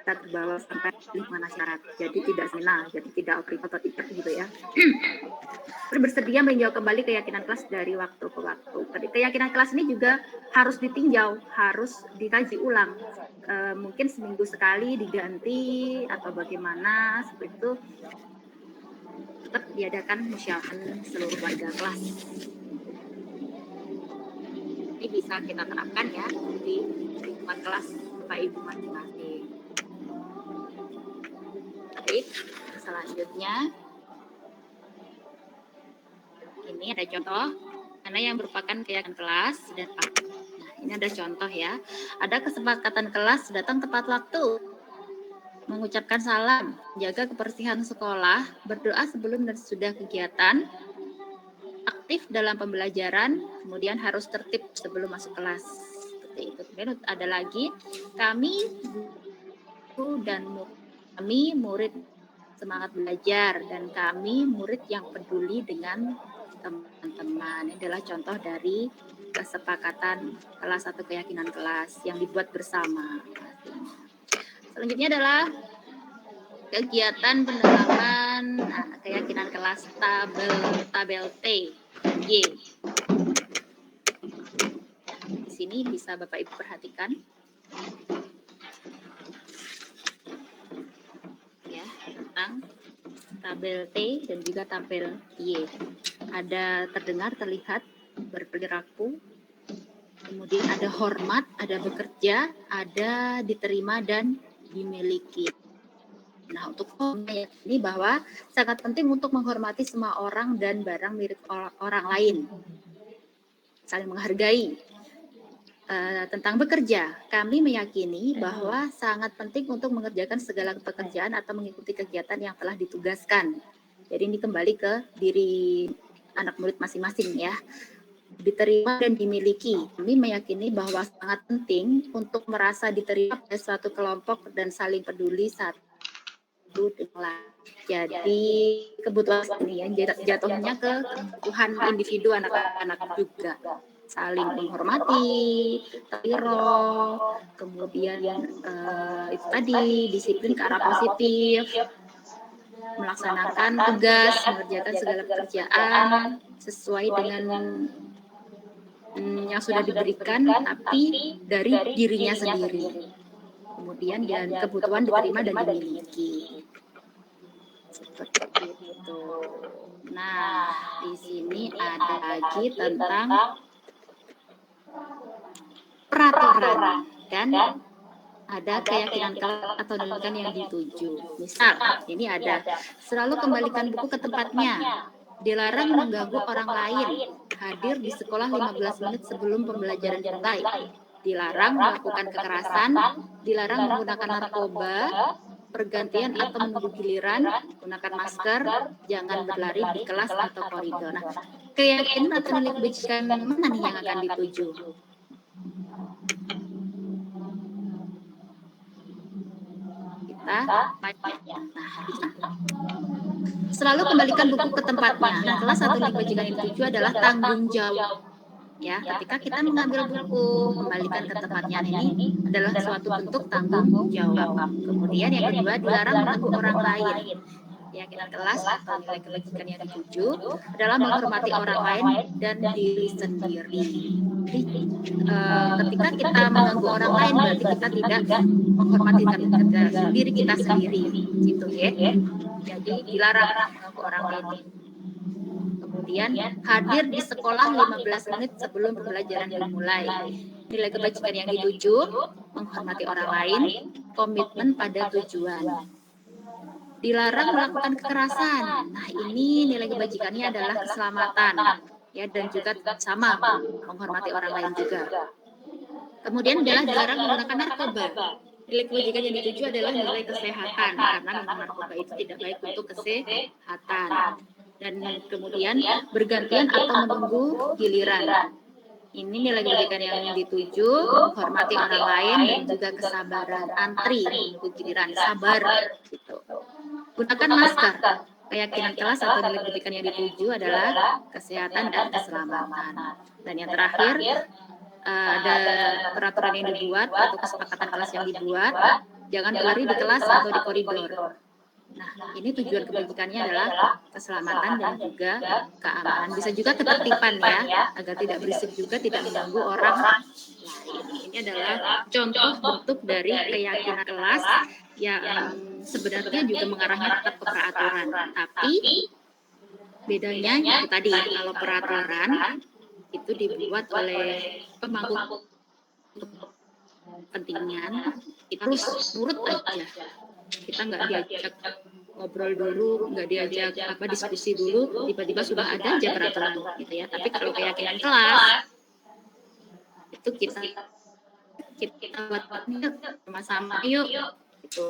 Speaker 3: kita terbawa sampai lingkungan masyarakat, jadi tidak senang, jadi tidak otoriter gitu ya. Bersedia meninjau kembali keyakinan kelas dari waktu ke waktu. Keyakinan kelas ini juga harus ditinjau, harus dikaji ulang. Mungkin seminggu sekali diganti atau bagaimana, seperti itu. Tetap diadakan musyawarah seluruh warga kelas. Ini bisa kita terapkan ya di lingkungan kelas Bapak Ibu masing-masing. Baik, selanjutnya ini ada contoh mana yang merupakan keyakinan kelas dan nah, ini ada contoh ya. Ada kesepakatan kelas datang tepat waktu, mengucapkan salam, jaga kebersihan sekolah, berdoa sebelum dan sesudah kegiatan, aktif dalam pembelajaran, kemudian harus tertib sebelum masuk kelas. Seperti itu. Kemudian ada lagi, kami guru dan kami murid semangat belajar dan kami murid yang peduli dengan teman-teman. Ini adalah contoh dari kesepakatan kelas atau keyakinan kelas yang dibuat bersama. Selanjutnya adalah kegiatan penerapan keyakinan kelas tabel T, Y. Di sini bisa Bapak Ibu perhatikan. Ya, tentang tabel T dan juga tabel Y. Ada terdengar, terlihat, berperilaku, kemudian ada hormat, ada bekerja, ada diterima dan dimiliki. Nah, untuk ini bahwa sangat penting untuk menghormati semua orang dan barang milik orang lain, saling menghargai. Tentang bekerja, kami meyakini bahwa sangat penting untuk mengerjakan segala pekerjaan atau mengikuti kegiatan yang telah ditugaskan. Jadi ini kembali ke diri anak murid masing-masing ya. Diterima dan dimiliki. Kami meyakini bahwa sangat penting untuk merasa diterima pada suatu kelompok dan saling peduli satu dengan lain. Jadi kebutuhan ini ya jatuhnya ke kebutuhan individu anak-anak juga. Saling menghormati, tiro, kemudian itu tadi disiplin ke arah positif, melaksanakan tugas, mengerjakan segala pekerjaan sesuai dengan yang sudah diberikan, tapi dari dirinya sendiri. Kemudian dan kebutuhan diterima dan dimiliki. Seperti itu. Nah, di sini ada lagi tentang peraturan dan ada keyakinan kelas atau tindakan yang dituju. Misal, ini ada selalu kembalikan buku ke tempatnya, dilarang mengganggu orang lain, hadir di sekolah 15 menit sebelum pembelajaran dimulai, dilarang melakukan kekerasan, dilarang menggunakan narkoba, pergantian atau menunggu giliran, gunakan masker, jangan berlari di kelas atau koridor. Nah, keyakinan atau nilai kebajikan mana nih yang akan dituju? Selalu kembalikan buku ke tempatnya. Nah, kelas atau nilai kebajikan yang dituju adalah tanggung jawab. Ya, ketika kita mengambil buku, kembalikan ke tempatnya ini adalah suatu bentuk tanggung jawab. Kemudian yang kedua, dilarang mengganggu orang lain. keyakinan kelas atau nilai kebajikan yang dituju adalah menghormati orang lain dan diri sendiri. Jadi ketika kita mengganggu orang lain berarti kita tidak menghormati diri kita sendiri, gitu ya. Jadi dilarang mengganggu orang lain. Kemudian hadir di sekolah 15 menit sebelum pembelajaran dimulai. Nilai kebajikan yang dituju, menghormati orang lain, komitmen pada tujuan. Dilarang melakukan kekerasan. Nah, ini nilai kebajikannya adalah keselamatan, ya, dan juga sama menghormati orang lain juga. Kemudian adalah dilarang menggunakan narkoba. Nilai kebajikan yang dituju adalah nilai kesehatan, karena memang narkoba itu tidak baik untuk kesehatan. Dan kemudian bergantian atau menunggu giliran. Ini nilai kebajikan yang dituju, hormati orang lain dan juga kesabaran, antri menunggu giliran, sabar gitu. Gunakan masker. Keyakinan kelas atau nilai kebajikan yang dituju adalah kesehatan dan keselamatan. Dan yang terakhir ada peraturan yang dibuat atau kesepakatan kelas yang dibuat, jangan berlari di kelas atau di koridor. Nah, ini tujuan kebajikannya adalah keselamatan dan juga keamanan. Bisa juga ketertiban ya, agar tidak berisik juga, tidak mengganggu orang lain. Ini adalah contoh bentuk dari keyakinan kelas yang sebenarnya juga mengarahnya tetap ke peraturan. Tapi bedanya itu tadi, kalau peraturan itu dibuat oleh pemangku kepentingan, kita harus nurut aja. Kita nggak diajak ngobrol dulu, nggak diajak diskusi dulu, tiba-tiba sudah ada aja peraturan gitu ya. Tapi kalau keyakinan kelas itu kita buat sama-sama yuk gitu.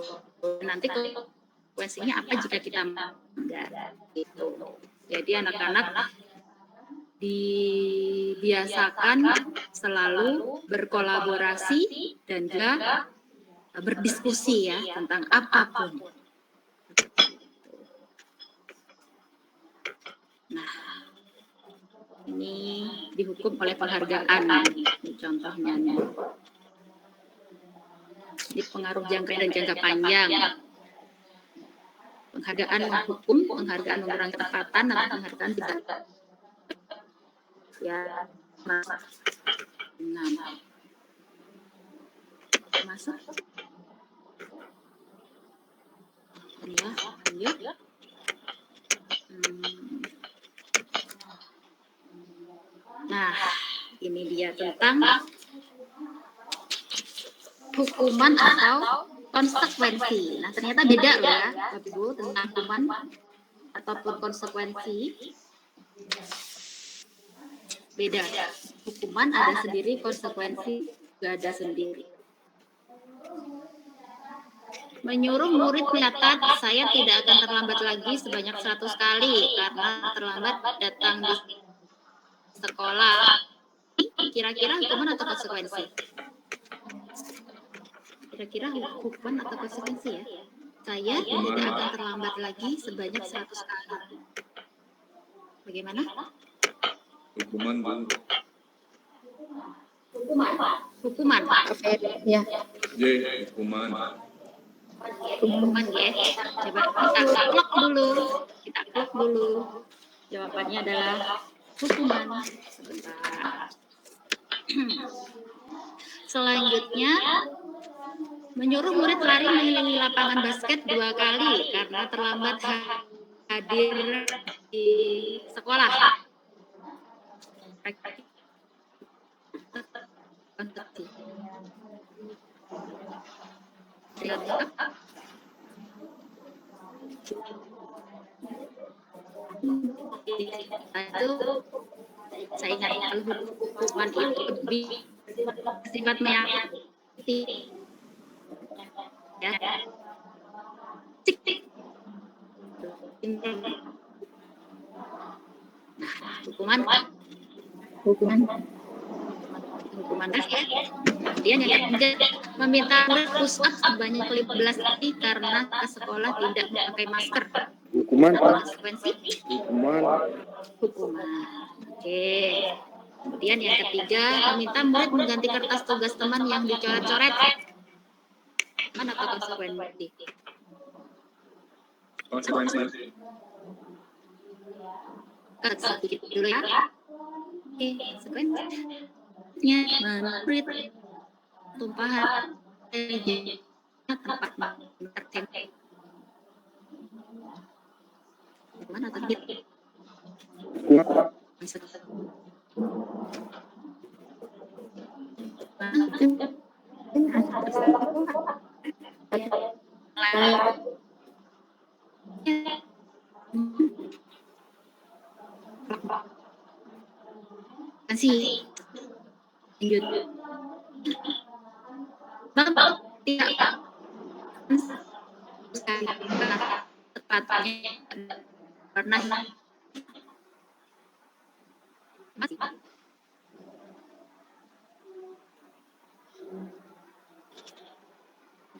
Speaker 3: Nanti konsekuensinya apa jika kita enggak gitu. Jadi anak-anak dibiasakan selalu berkolaborasi dan juga berdiskusi ya tentang apapun. Nah, ini dihukum oleh penghargaan. Ini contohnya nih. Ini pengaruh jangka dan jangka panjang. Penghargaan menghukum, penghargaan mengurangi ketepatan, atau penghargaan tidak. Ya, masuk. Masuk. Ya, lanjut. Nah, ini dia tentang hukuman atau konsekuensi. Nah, ternyata beda loh ya, Bapak Ibu, tentang hukuman ataupun konsekuensi. Beda. Hukuman ada sendiri, konsekuensi juga ada sendiri. Menyuruh murid mencatat, saya tidak akan terlambat lagi sebanyak 100 kali karena terlambat datang di sekolah. Kira-kira hukuman atau konsekuensi? Kira-kira hukuman atau konsekuensi ya? Saya tidak akan terlambat lagi sebanyak 100 kali. Bagaimana?
Speaker 6: Hukuman, Bu.
Speaker 3: Hukuman.
Speaker 2: Ya.
Speaker 6: Hukuman.
Speaker 3: Hukuman ya. Coba kita klok dulu. Jawabannya adalah hukuman. Sebentar. Selanjutnya, menyuruh murid lari mengelilingi lapangan basket 2 kali karena terlambat hadir di sekolah. Itu saya ingat kalau hukuman itu lebih sifat menyakiti ya. Nah, hukuman ya. Kemudian yang ketiga, meminta murid push up sebanyak 15 kali karena ke sekolah tidak memakai masker.
Speaker 4: Hukuman,
Speaker 3: Konsekuensi?
Speaker 4: hukuman.
Speaker 3: Oke. Kemudian yang ketiga, meminta murid mengganti kertas tugas teman yang dicoret-coret. Mana atau konsekuensi?
Speaker 6: konsekuensinya.
Speaker 3: Sedikit dulu ya. Oke, konsekuensinya menurut tumpahan tempat entertain. Gimana tadi? Masih lanjut. Bang, tidak sekali tepatnya pernah masih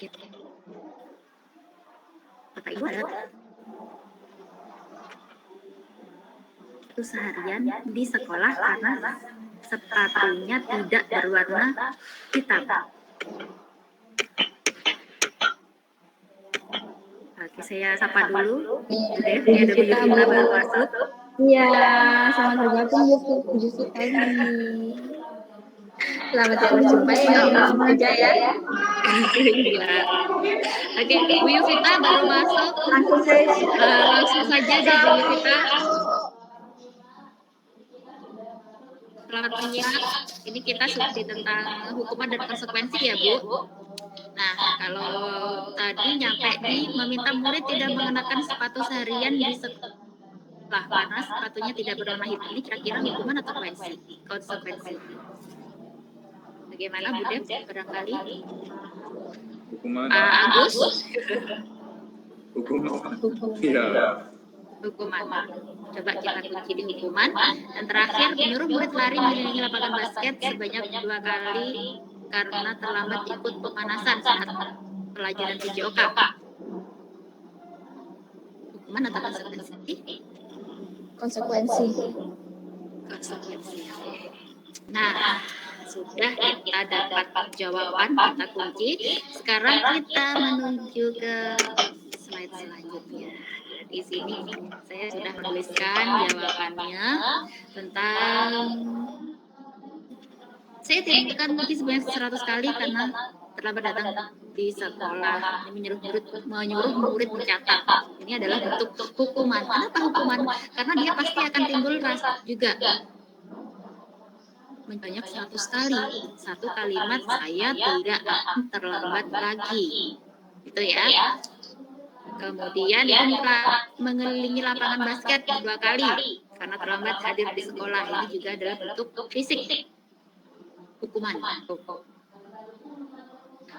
Speaker 3: gitu. Kata ibu ada itu seharian di sekolah karena sepatunya tidak berwarna hitam. Oke, saya sapa dulu. Dev, ya, ada Bu Yusita baru masuk.
Speaker 2: Iya, selamat bergabung Bu Yusita ini. Selamat berjumpa ya, langsung aja ya.
Speaker 3: Alhamdulillah. Oke, Bu Yusita baru masuk.
Speaker 2: Langsung
Speaker 3: saja deh Bu Yusita. Selamat menyimak. Ini kita studi tentang hukuman dan konsekuensi ya Bu. Nah, kalau tadi nyampe di meminta murid tidak mengenakan sepatu seharian di sekolah karena sepatunya tidak berwarna hitam, ini kira-kira hukuman atau konsekuensi? Bagaimana Bu Dev? Barangkali
Speaker 6: Hukuman.
Speaker 3: Agus?
Speaker 6: Hukuman. Iya.
Speaker 3: Hukuman. Coba kita kunci di hukuman. Dan terakhir, menyuruh murid lari mengelilingi lapangan basket sebanyak 2 kali karena terlambat ikut pemanasan saat pelajaran PJOK. Hukuman atau konsekuensi?
Speaker 2: konsekuensi.
Speaker 3: Konsekuensi. Nah, sudah kita dapat jawaban, kita kunci. Sekarang kita menuju ke slide selanjutnya. Di sini saya sudah menuliskan jawabannya tentang saya tidak kunci sebanyak 100 kali karena terlambat datang di sekolah. Ini menyuruh murid mencatat. Ini adalah bentuk hukuman. Kenapa hukuman? Karena dia pasti akan timbul rasa juga. Banyak 100 kali. Satu kalimat saya tidak akan terlambat lagi. Itu ya. Kemudian dia mengelilingi lapangan basket 2 kali karena terlambat hadir di sekolah. Ini juga adalah bentuk fisik hukuman.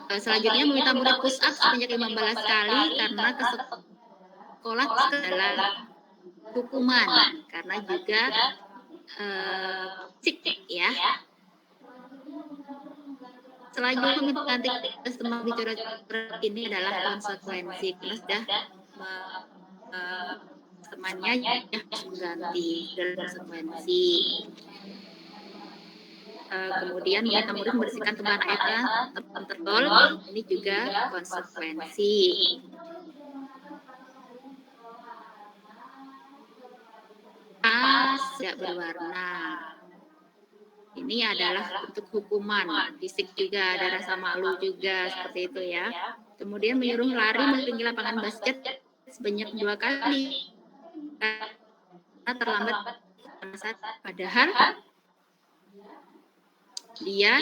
Speaker 3: Selanjutnya meminta murid push up sebanyak 15 kali karena ke sekolah adalah hukuman karena juga fisik ya. Selanjutnya meminta ganti teman bicara ini adalah konsekuensi. Karena sudah temannya ya mengganti dalam konsekuensi. Kemudian meminta murid membersihkan tumpahan airnya tertol, ini juga konsekuensi. Tidak berwarna. Ini adalah bentuk hukuman, fisik juga, ada rasa malu juga, seperti itu ya. Kemudian menyuruh lari mengelilingi lapangan basket sebanyak 2 kali. Karena terlambat padahal dia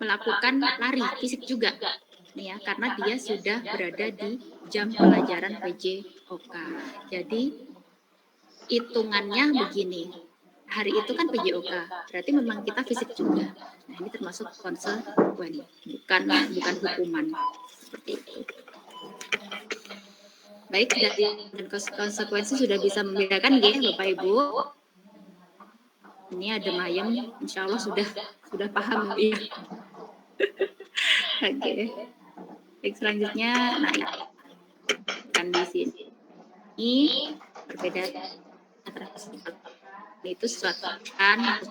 Speaker 3: melakukan lari fisik juga nih ya, karena dia sudah berada di jam pelajaran PJOK. Jadi hitungannya begini, hari itu kan PJOK, berarti memang kita fisik juga. Nah, ini termasuk konsekuensi, bukan hukuman, seperti itu. Baik, dan konsekuensi sudah bisa membedakan ya Bapak Ibu. Ini ada Mayang, insya Allah sudah paham ya. Oke. Baik, selanjutnya, nah kan di sini ini perbedaan antara itu sesuatu kan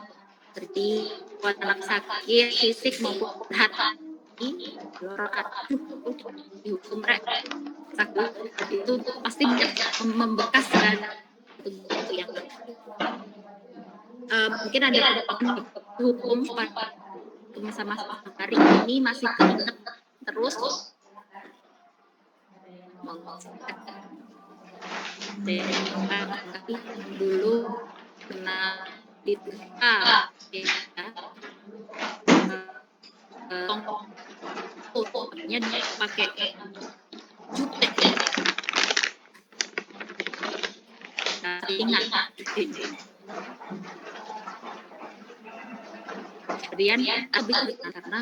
Speaker 3: seperti buat anak sakit fisik maupun hati rakaat dihukum mereka itu pasti membekas dan itu yang mungkin ada hukum pada masa-masa hari ini masih keinget terus dulu pernah diterima ya tongkotnya dipakai jutek ingat kemudian habis karena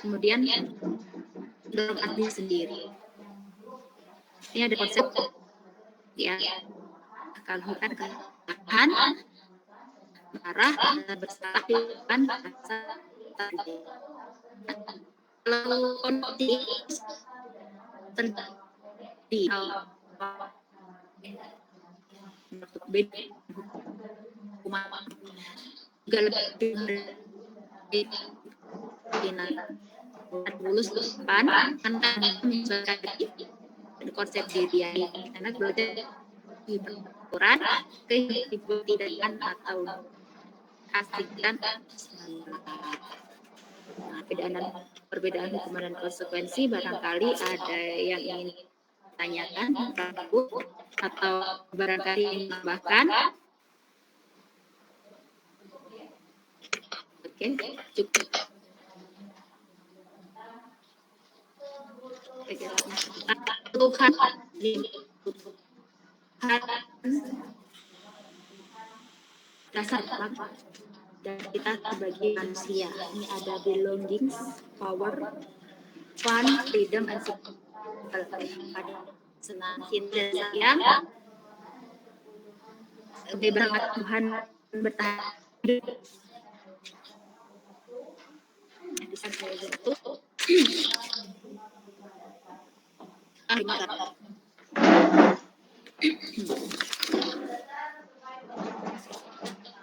Speaker 3: kemudian dalam arti sendiri ini ada konsep ya kalau hutan tahan marah bersalah dengan rasa kalau kondisi terjadi untuk beda hukuman juga lebih lulus depan kan menyesuaikan konsep diri karena belajar di peraturan kehibatan atau aslikan perbedaan hukuman dan konsekuensi barangkali ada yang ingin tanyakan ragu atau barangkali ingin menambahkan. Oke, cukup. Tuhan dasar dan kita sebagai manusia ini ada belongings, power, fun, freedom, and ada senang, cinta, sayang, bebas Tuhan bertahan bisa saya itu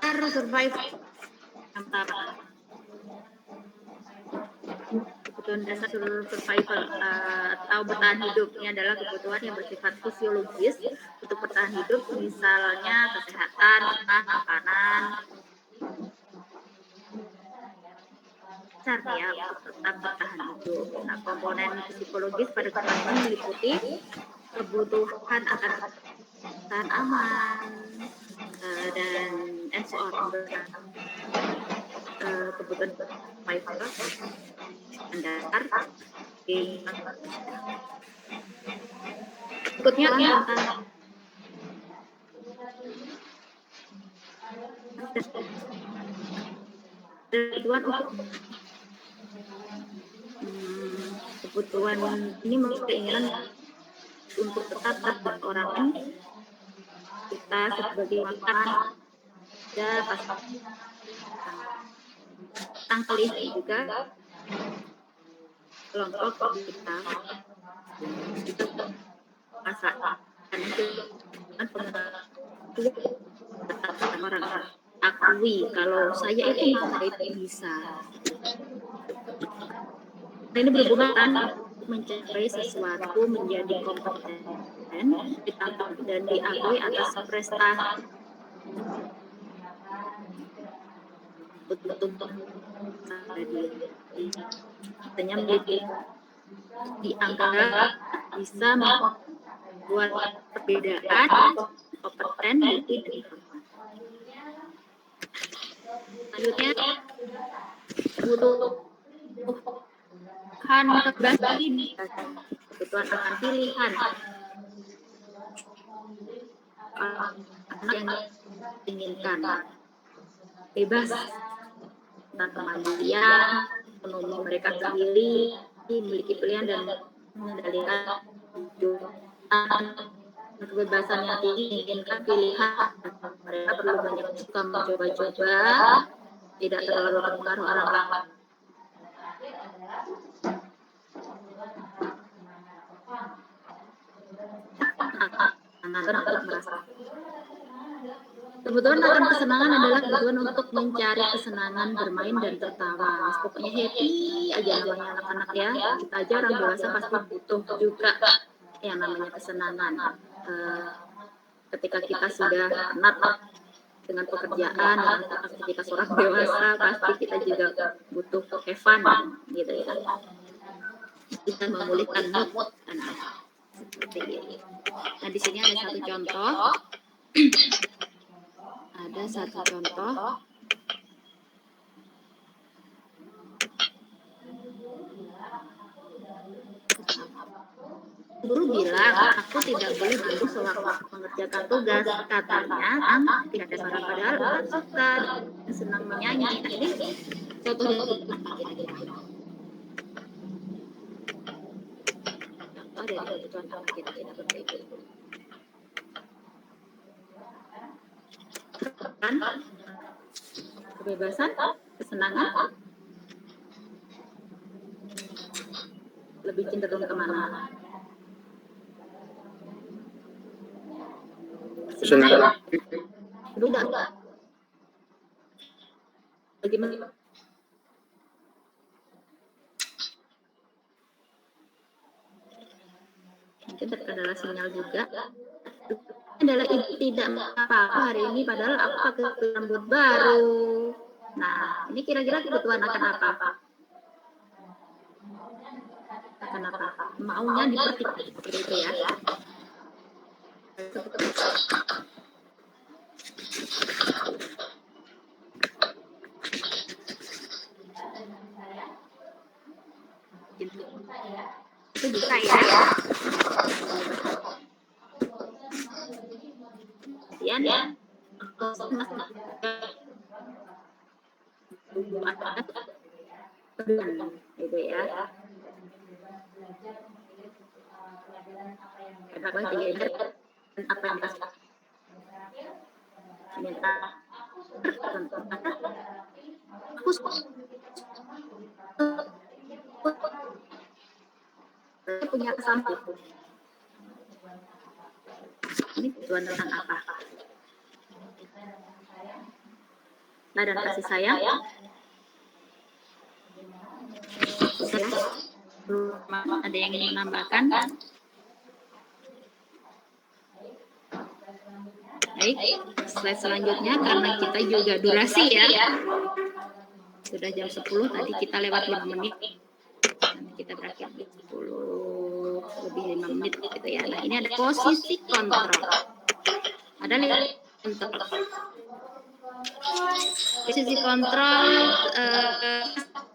Speaker 3: harus survive antara kebutuhan dasar survival atau bertahan hidup ini adalah kebutuhan yang bersifat fisiologis untuk bertahan hidup, misalnya kesehatan, makanan, dasar ya untuk tetap bertahan hidup. Nah, komponen psikologis pada kebutuhan meliputi kebutuhan akan bertahan aman dan and so on. Kebutuhan survival dasar berikutnya tentang kebutuhan untuk kebutuhan ini memiliki keinginan untuk tetap orang kita sebagai makan ya pasti tangklis juga kelompok kita itu masakan itu kan orang akui kalau saya itu mampu itu bisa. Nah, ini berhubungan mencapai sesuatu menjadi kompeten dan diakui atas prestasi betul-betul katanya menjadi dianggap bisa membuat perbedaan kompeten itu dari selanjutnya kebutuhan terbagi kebutuhan akan pilihan yang diinginkan bebas tentang kemandirian penuh mereka sendiri memiliki pilihan dan mengendalikan kebebasan yang diinginkan pilihan mereka perlu banyak suka mencoba-coba tidak terlalu terpengaruh orang lain untuk merasa Kebutuhan akan kesenangan adalah kebutuhan untuk mencari kesenangan, bermain dan tertawa. Pokoknya happy aja namanya anak-anak ya. Kita aja orang dewasa pasti butuh juga yang namanya kesenangan. Ketika kita sudah penat dengan pekerjaan, dengan aktivitas orang dewasa, pasti kita juga butuh have fun, gitu ya. Kita memulihkan mood anak. Seperti ini. Nah, di sini ada satu contoh. Ada satu contoh. Guru bilang, aku tidak boleh duduk sewaktu mengerjakan tugas. Katanya, tidak ada suara padahal aku suka dan senang menyanyi. Nah, ini contoh dari apa kira-kira? Contoh dari kebutuhan apa kira-kira seperti itu? Kan? Kebebasan, kesenangan, lebih cenderung kemana?
Speaker 4: Senang.
Speaker 3: Udah. Bagaimana? Mungkin terkendala sinyal juga. Adalah ibu tidak apa hari ini padahal aku pakai rambut baru. Nah, ini kira-kira kebutuhan akan apa? Akan apa? Maunya dipetik seperti itu ya. Itu bisa ya. Kemudian ya, itu ya. Kenapa tidak apa yang pas? Minta aku punya kesamping. Ini tujuan tentang apa? Nah, dan kasih sayang. Ada yang ingin menambahkan? Baik, slide selanjutnya karena kita juga durasi ya. Sudah jam 10, tadi kita lewat 5 menit. Nanti kita berakhir di 10 lebih 5 menit gitu ya. Nah, ini ada posisi kontrol. Ada kontrol. Posisi kontrol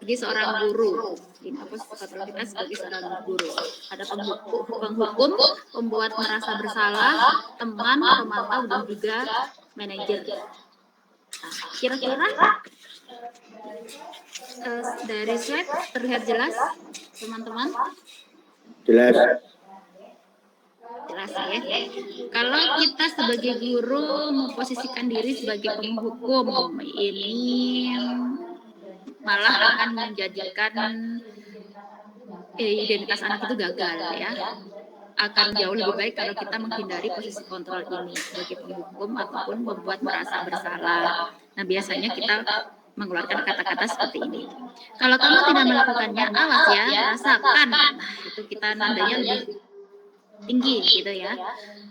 Speaker 3: bagi seorang guru. Ini posisi kontrol kita sebagai seorang guru. Ada penghukum, pembuat merasa bersalah, teman, pemantau, dan juga manajer. Nah, kira-kira dari slide terlihat jelas, teman-teman?
Speaker 4: Jelas.
Speaker 3: Jelas ya. Kalau kita sebagai guru memposisikan diri sebagai penghukum, ini malah akan menjadikan identitas anak itu gagal ya. Akan jauh lebih baik kalau kita menghindari posisi kontrol ini sebagai penghukum ataupun membuat merasa bersalah. Nah, biasanya kita mengeluarkan kata-kata seperti ini. Kalau kamu tidak melakukannya, awas ya, rasakan. Nah, itu kita nadanya lebih tinggi gitu ya.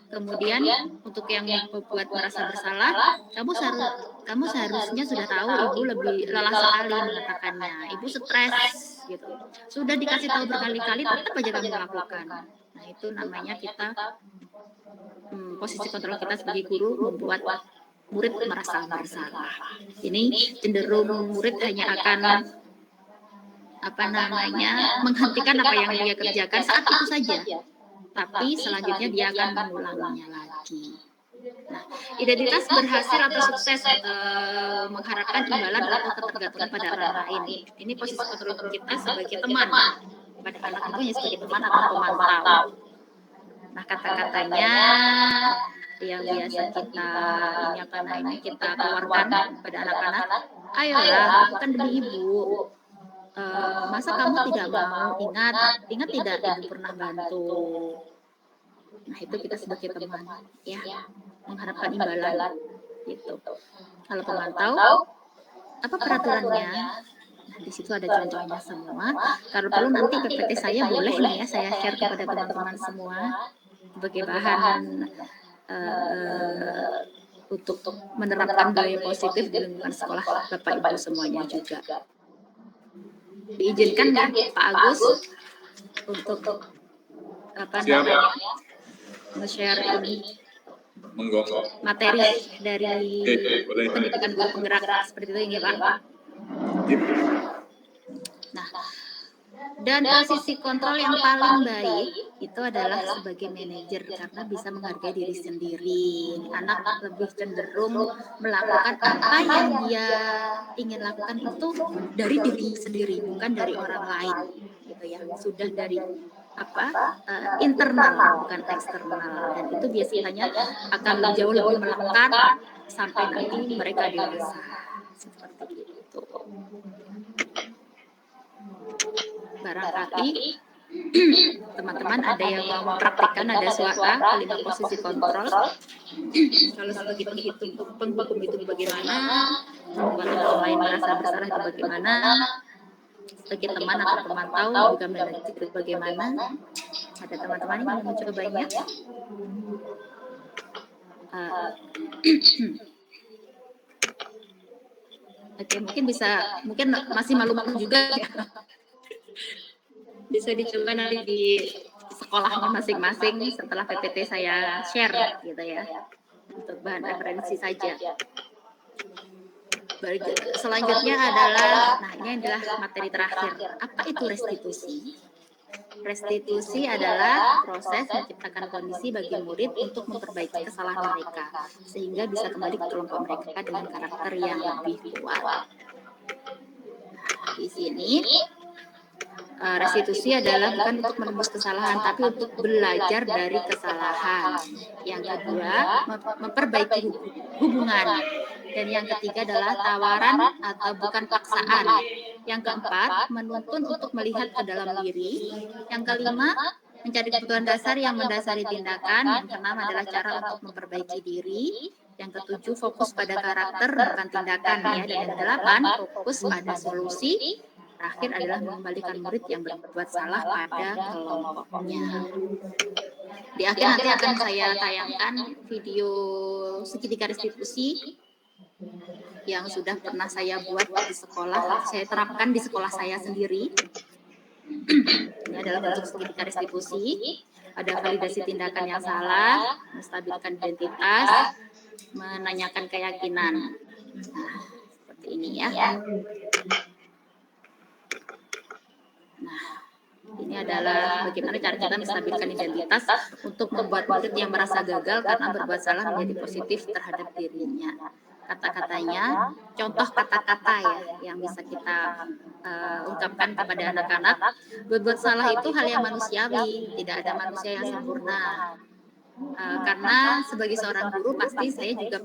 Speaker 3: Kemudian untuk yang membuat merasa bersalah, kamu seharusnya sudah tahu ibu lebih lelah sekali mengatakannya. Ibu stres gitu. Sudah dikasih tahu berkali-kali, tetap aja kamu lakukan. Nah, itu namanya kita posisi kontrol kita sebagai guru membuat murid merasa bersalah. Ini cenderung murid hanya akan menghentikan apa yang dia kerjakan saat itu saja. Tapi selanjutnya dia akan mengulanginya lagi. Nah, identitas berhasil atau sukses mengharapkan imbalan atau ketergantungan pada orang lain. Ini posisi kontrol kita sebagai teman. Pada anak itu hanya sebagai teman atau pemantau. Nah, kata-katanya yang biasa kita keluarkan pada anak-anak, ayolah, bukan demi ibu. Masa kamu tidak mau ingat tidak ibu pernah bantu. Nah, itu kita sebagai teman ya, mengharapkan imbalan Gitu. Kalau pemantau, apa peraturannya? Nah, di situ ada contohnya semua. Kalau perlu nanti PPT saya boleh nih ya, saya share kepada teman-teman semua sebagai bahan untuk menerapkan budaya positif di lingkungan sekolah Bapak Ibu semuanya juga. Diizinkan ya Pak Agus untuk nge-share ini materi dari pendidikan guru penggerak seperti itu ya Pak. Nah, dan posisi kontrol yang paling baik itu adalah sebagai manajer karena bisa menghargai diri sendiri. Anak lebih cenderung melakukan apa yang dia ingin lakukan itu dari diri sendiri, bukan dari orang lain, gitu ya. Sudah dari internal bukan eksternal, dan itu biasanya akan jauh lebih melekat sampai nanti mereka dewasa seperti itu. Barangkali teman-teman ada yang mau mempraktikkan, ada suara kalimat posisi kontrol. Kalau sebagai penghukum itu bagaimana, membuat orang lain merasa bersalah itu bagaimana, sebagai teman atau pemantau juga manajer itu bagaimana. Ada teman-teman yang mau mencobanya? Oke, mungkin masih malu-malu juga ya. Bisa dicoba nanti di sekolahnya masing-masing setelah PPT saya share gitu ya, untuk bahan referensi saja. Selanjutnya adalah, nah ini adalah materi terakhir. Apa itu restitusi? Restitusi adalah proses menciptakan kondisi bagi murid untuk memperbaiki kesalahan mereka sehingga bisa kembali ke kelompok mereka dengan karakter yang lebih kuat. Nah, di sini restitusi adalah bukan untuk menembus kesalahan, tapi untuk belajar dari kesalahan. Yang kedua, memperbaiki hubungan. Dan yang ketiga adalah tawaran atau bukan paksaan. Yang keempat, menuntun untuk melihat ke dalam diri. Yang kelima, mencari kebutuhan dasar yang mendasari tindakan. Yang keenam adalah cara untuk memperbaiki diri. Yang ketujuh, fokus pada karakter bukan tindakan ya. Dan yang kedelapan, fokus pada solusi. Terakhir adalah mengembalikan murid yang berbuat salah pada kelompoknya. Di akhir nanti akan saya tayangkan video segitiga restitusi yang sudah pernah saya buat di sekolah, saya terapkan di sekolah saya sendiri. Ini adalah bentuk segitiga restitusi. Ada validasi tindakan yang salah, menstabilkan identitas, menanyakan keyakinan. Nah, seperti ini ya. Nah, ini adalah bagaimana cara kita menstabilkan identitas untuk membuat murid yang merasa gagal karena berbuat salah menjadi positif terhadap dirinya. Kata-katanya, contoh kata-kata ya yang bisa kita ungkapkan kepada anak-anak. Berbuat salah itu hal yang manusiawi, tidak ada manusia yang sempurna. Karena sebagai seorang guru pasti saya juga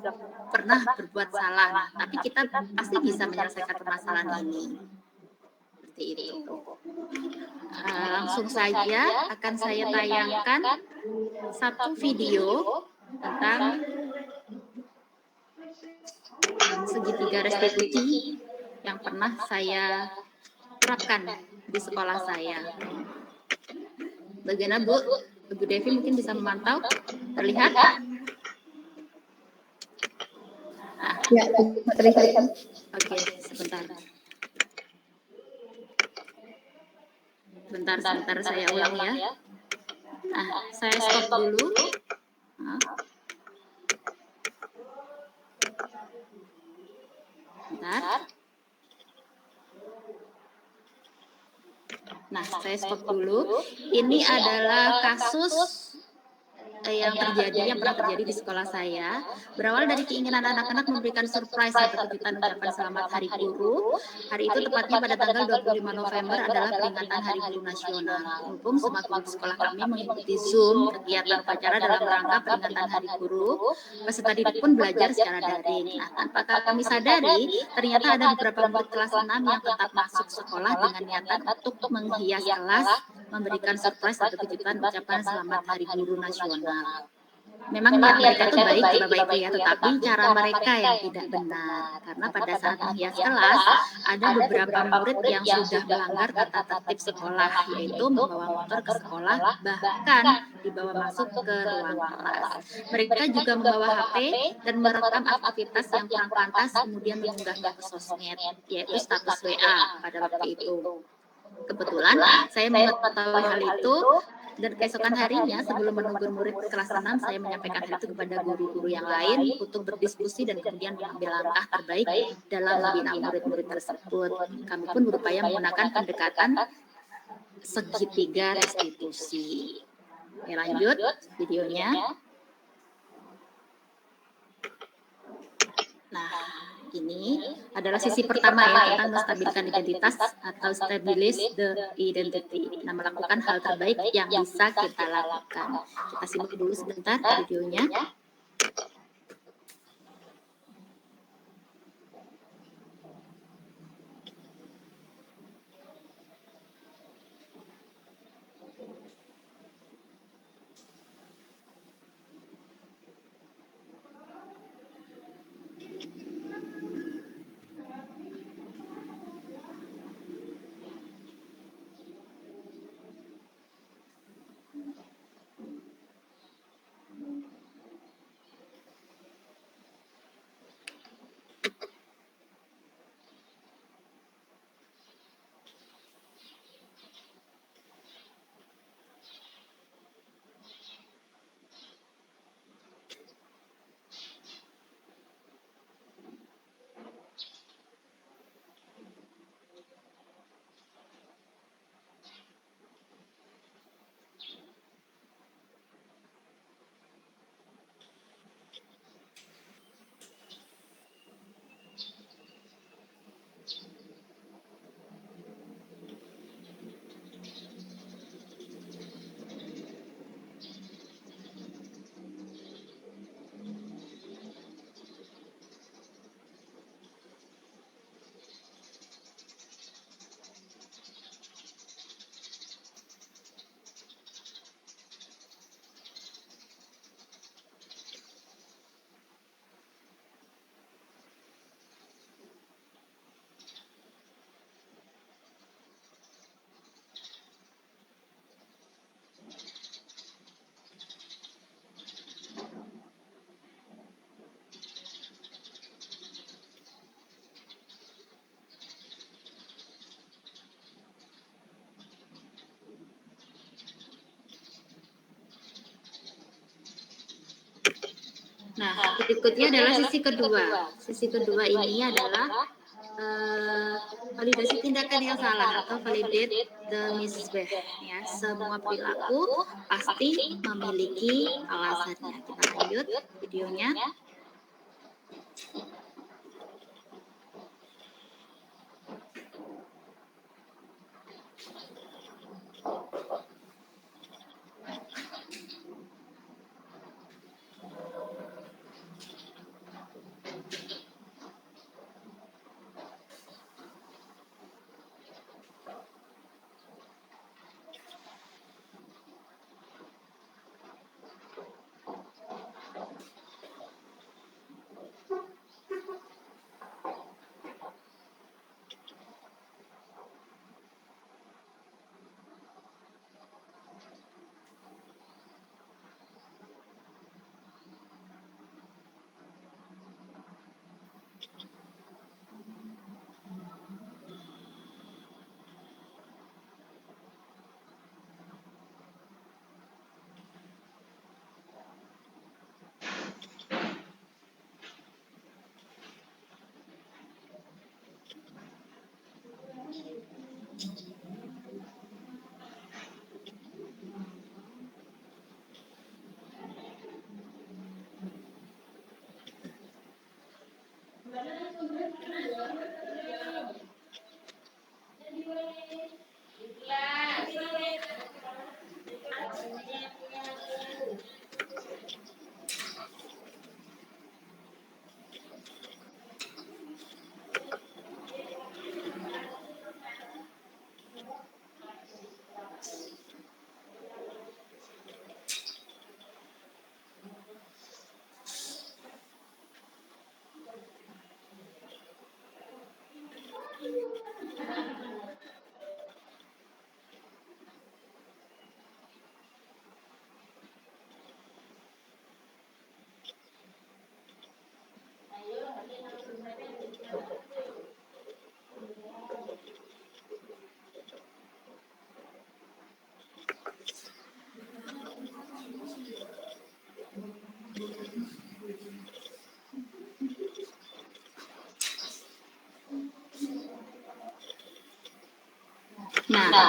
Speaker 3: pernah berbuat salah, nah, tapi kita pasti bisa menyelesaikan permasalahan ini. Seperti itu. Langsung saja akan saya tayangkan satu video tentang segitiga restitusi yang pernah saya terapkan di sekolah saya. Bagaimana Bu Devi mungkin bisa memantau? Terlihat?
Speaker 2: Ya, terlihat.
Speaker 3: Oke, sebentar. Sebentar saya ulang ya. Nah, saya stop dulu. Bentar. Nah, saya stop dulu. Ini adalah kasus yang pernah terjadi di sekolah saya, berawal dari keinginan anak-anak memberikan surprise atau kejutan ucapan selamat Hari Guru. Hari itu tepatnya pada tanggal 25 November adalah peringatan Hari Guru Nasional. Umum semua guru di sekolah kami mengikuti Zoom kegiatan upacara dalam rangka peringatan Hari Guru. Peserta didik pun belajar secara daring. Nah, tanpa kami sadari, ternyata ada beberapa murid kelas 6 yang tetap masuk sekolah dengan niatan untuk menghias kelas, memberikan surprise atau kejutan ucapan selamat Hari Guru Nasional. Memang niat mereka itu baik ya Bapak Ibu ya, tetapi cara mereka yang tidak benar. Karena pada saat menghias kelas, ada beberapa murid yang sudah melanggar tata tertib sekolah, yaitu membawa motor ke sekolah, bahkan dibawa masuk ke ruang kelas. Mereka juga membawa HP dan merekam aktivitas yang kurang pantas, kemudian mengunggahnya ke sosmed, yaitu status WA pada waktu itu. Kebetulan saya mengetahui hal itu dan keesokan harinya sebelum menegur murid kelas 6, saya menyampaikan hal itu kepada guru-guru yang lain untuk berdiskusi dan kemudian mengambil langkah terbaik dalam membina murid-murid tersebut. Kami pun berupaya menggunakan pendekatan segitiga restitusi. Ya, lanjut videonya. Nah, ini adalah sisi pertama ya tentang menstabilkan identitas atau stabilize the identity. Nah, melakukan hal terbaik yang bisa kita lakukan. Kita simak dulu sebentar videonya. Nah, berikutnya adalah sisi kedua. Sisi kedua ini adalah validasi tindakan yang salah atau validate the misbehave. Ya, semua perilaku pasti memiliki alasannya. Kita lanjut videonya.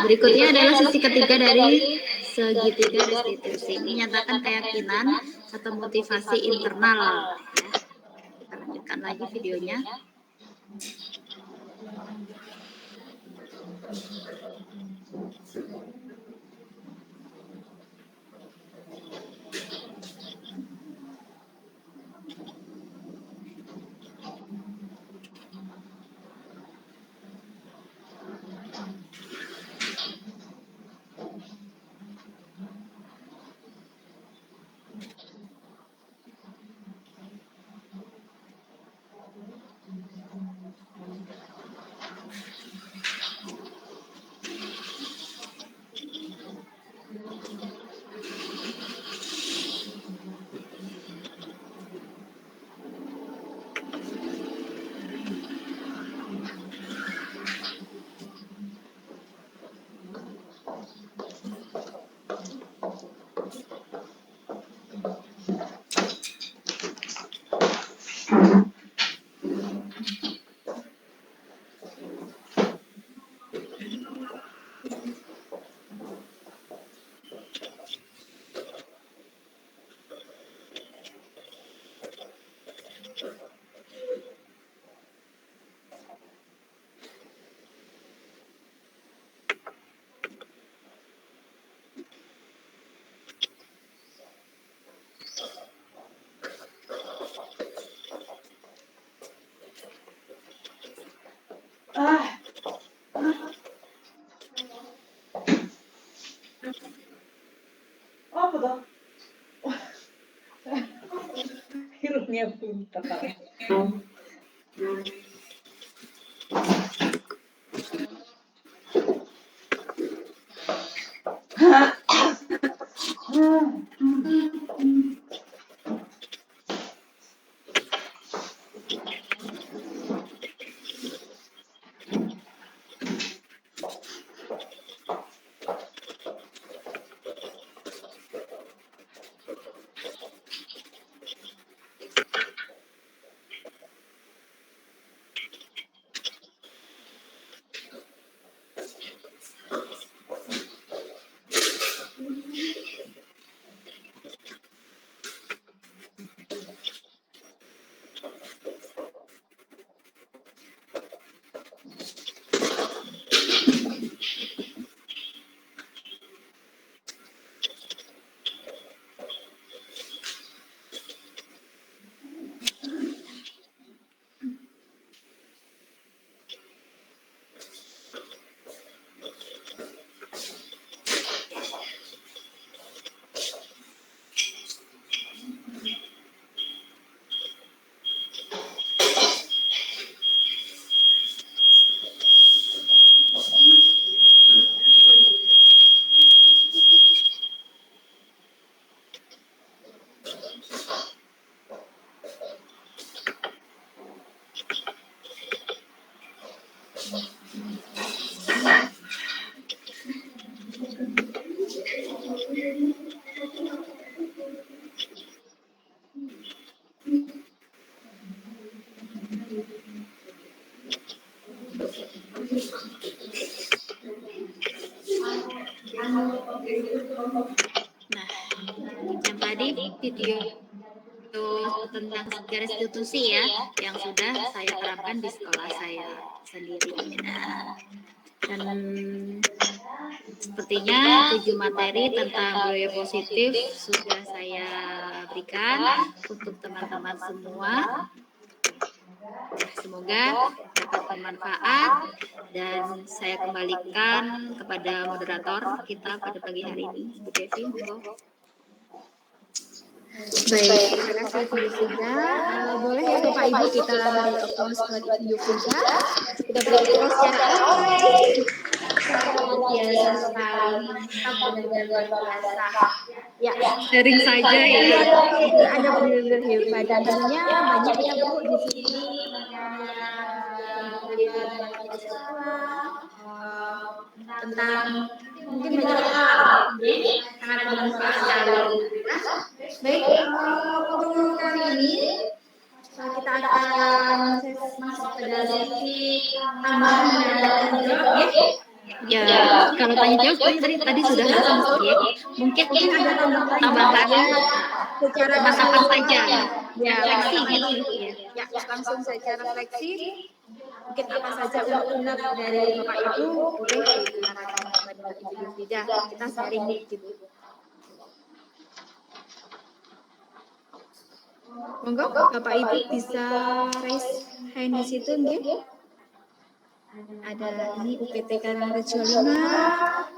Speaker 3: berikutnya adalah sisi ketiga dari segitiga restitusi. Ini nyatakan keyakinan atau motivasi internal. Ya. Kita lanjutkan lagi videonya.
Speaker 7: Apa tuh? Hirupnya pintar.
Speaker 3: Nah, yang tadi video tentang restitusi ya, yang sudah saya terapkan di sekolah saya sendiri. Nah, dan sepertinya 7 materi tentang budaya positif sudah saya berikan untuk teman-teman semua. Semoga dapat bermanfaat dan saya kembalikan kepada moderator kita pada pagi hari ini, Bu Devi. Monggo.
Speaker 2: Baik, terima kasih Bu Yufiza. Boleh ya Bapak Ibu kita beri aplaus buat Ibu Yufiza. Kita beri aplaus secara baik. Sangat luar biasa sekali, mantap benar-benar luar biasa. Ya,
Speaker 3: Sharing saja ya.
Speaker 2: ada benar-benar hebat dan tentunya banyak ya Bu di sini yang hebat luar biasa tentang mungkin banyak hal, sangat bermanfaat sekali. Baik, untuk kali ini kita akan masuk ke dalam sesi tambahan dan jawab ya.
Speaker 3: Ya, kalau tanya jawab tadi sudah langsung ya. Mungkin
Speaker 2: Ada
Speaker 3: tambahan
Speaker 2: secara
Speaker 3: mantapkan saja.
Speaker 2: ya
Speaker 3: Refleksi gitu ya.
Speaker 2: ya langsung saja refleksi mungkin apa saja unek dari Bapak Ibu boleh diutarakan kepada Ibu Yufrida, kita sharing gitu. Monggo Bapak Ibu bisa raise hand di situ nggih. Ada ini UPT Karangrejo 5.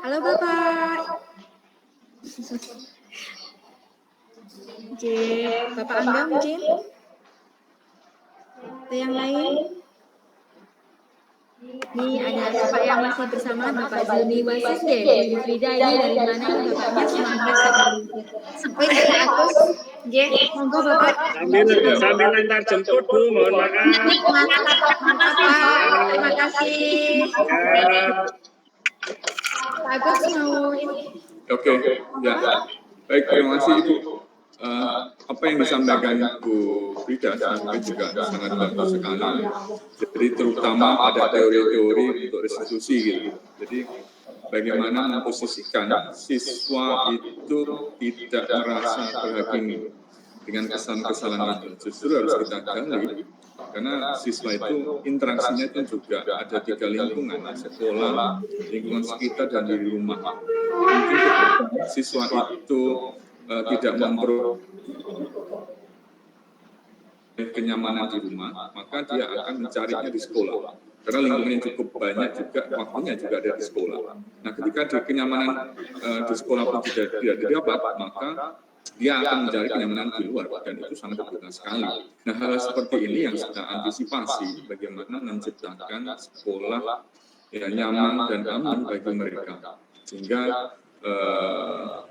Speaker 2: Halo Bapak. J, Bapak Angga mungkin? Atau yang lain? Ini ada Bapak yang masih bersama Bapak Zuni Wasis ya, Bu Yufrida ini dari mana ini Bapaknya semangat sekali. Wih, bagus. Nggih, monggo Bapak.
Speaker 8: Sambil antar jemput Bu, mohon maaf.
Speaker 2: Mantap Pak. Terima kasih. Pak Agus mau ini.
Speaker 6: Oke, ya. Baik, terima kasih Ibu. Apa yang disampaikan Bu Frida sampai juga sangat bagus sekali. Jadi terutama pada teori-teori untuk restitusi gitu. Jadi bagaimana memposisikan siswa itu tidak merasa terhakimi dengan kesalahan-kesalahan itu. Justru harus kita gali karena siswa itu interaksinya itu juga ada 3 lingkungan, sekolah, lingkungan sekitar dan di rumah. Mungkin siswa itu tidak memperoleh kenyamanan di rumah, maka dia akan mencarinya di sekolah. Karena lingkungannya cukup banyak juga, waktunya juga ada di sekolah. Nah, ketika di kenyamanan di sekolah pun tidak didapat, maka dia akan mencari kenyamanan di luar, dan itu sangat berguna sekali. Nah, hal seperti ini yang kita antisipasi, bagaimana menciptakan sekolah ya, nyaman dan aman bagi mereka. Sehingga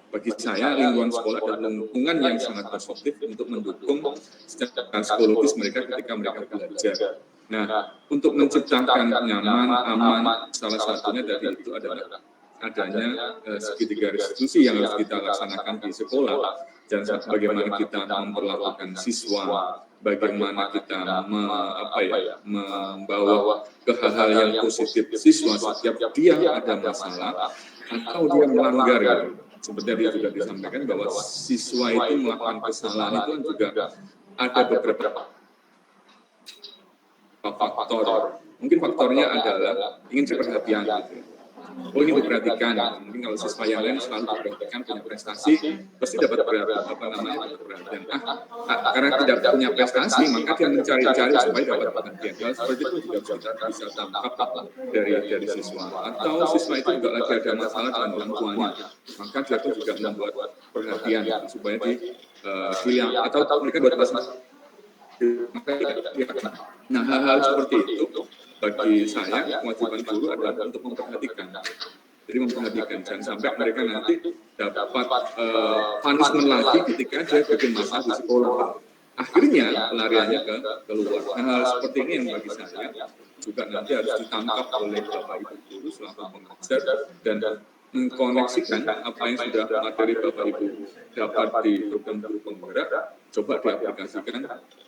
Speaker 6: bagi saya lingkungan sekolah adalah lingkungan yang sangat positif untuk mendukung secara psikologis mereka ketika mereka belajar. Nah, untuk menciptakan nyaman, aman, salah satunya dari itu adalah adanya segitiga restitusi yang harus kita laksanakan di sekolah. Dan bagaimana kita memperlakukan siswa, bagaimana kita membawa ke hal-hal yang positif siswa setiap dia ada masalah atau dia melanggar gitu. Seperti tadi juga disampaikan bahwa siswa itu melakukan kesalahan itu juga ada beberapa faktor. Mungkin faktornya adalah ingin perhatian gitu. Oh, ini diperhatikan. Mungkin kalau siswa yang lain selalu diperhatikan, punya prestasi, pasti dapat perhatian. Karena tidak punya prestasi, maka dia mencari-cari supaya dapat perhatian. Kalau seperti itu juga bisa tangkap dari siswa. Atau siswa itu juga lagi ada masalah dengan orang tuanya, maka dia pun juga membuat perhatian supaya dilihat atau mereka buat masalah. Nah, hal-hal seperti itu bagi saya kewajiban guru adalah untuk memperhatikan. Jadi memperhatikan, jangan sampai mereka nanti dapat punishment lagi ketika dia bikin masalah di sekolah. Akhirnya pelariannya ke keluar. Nah, hal seperti ini yang bagi saya juga nanti harus ditangkap oleh Bapak Ibu guru selaku pengajar dan mengkoneksikan apa yang sudah materi Bapak Ibu dapat di program guru penggerak, coba diaplikasikan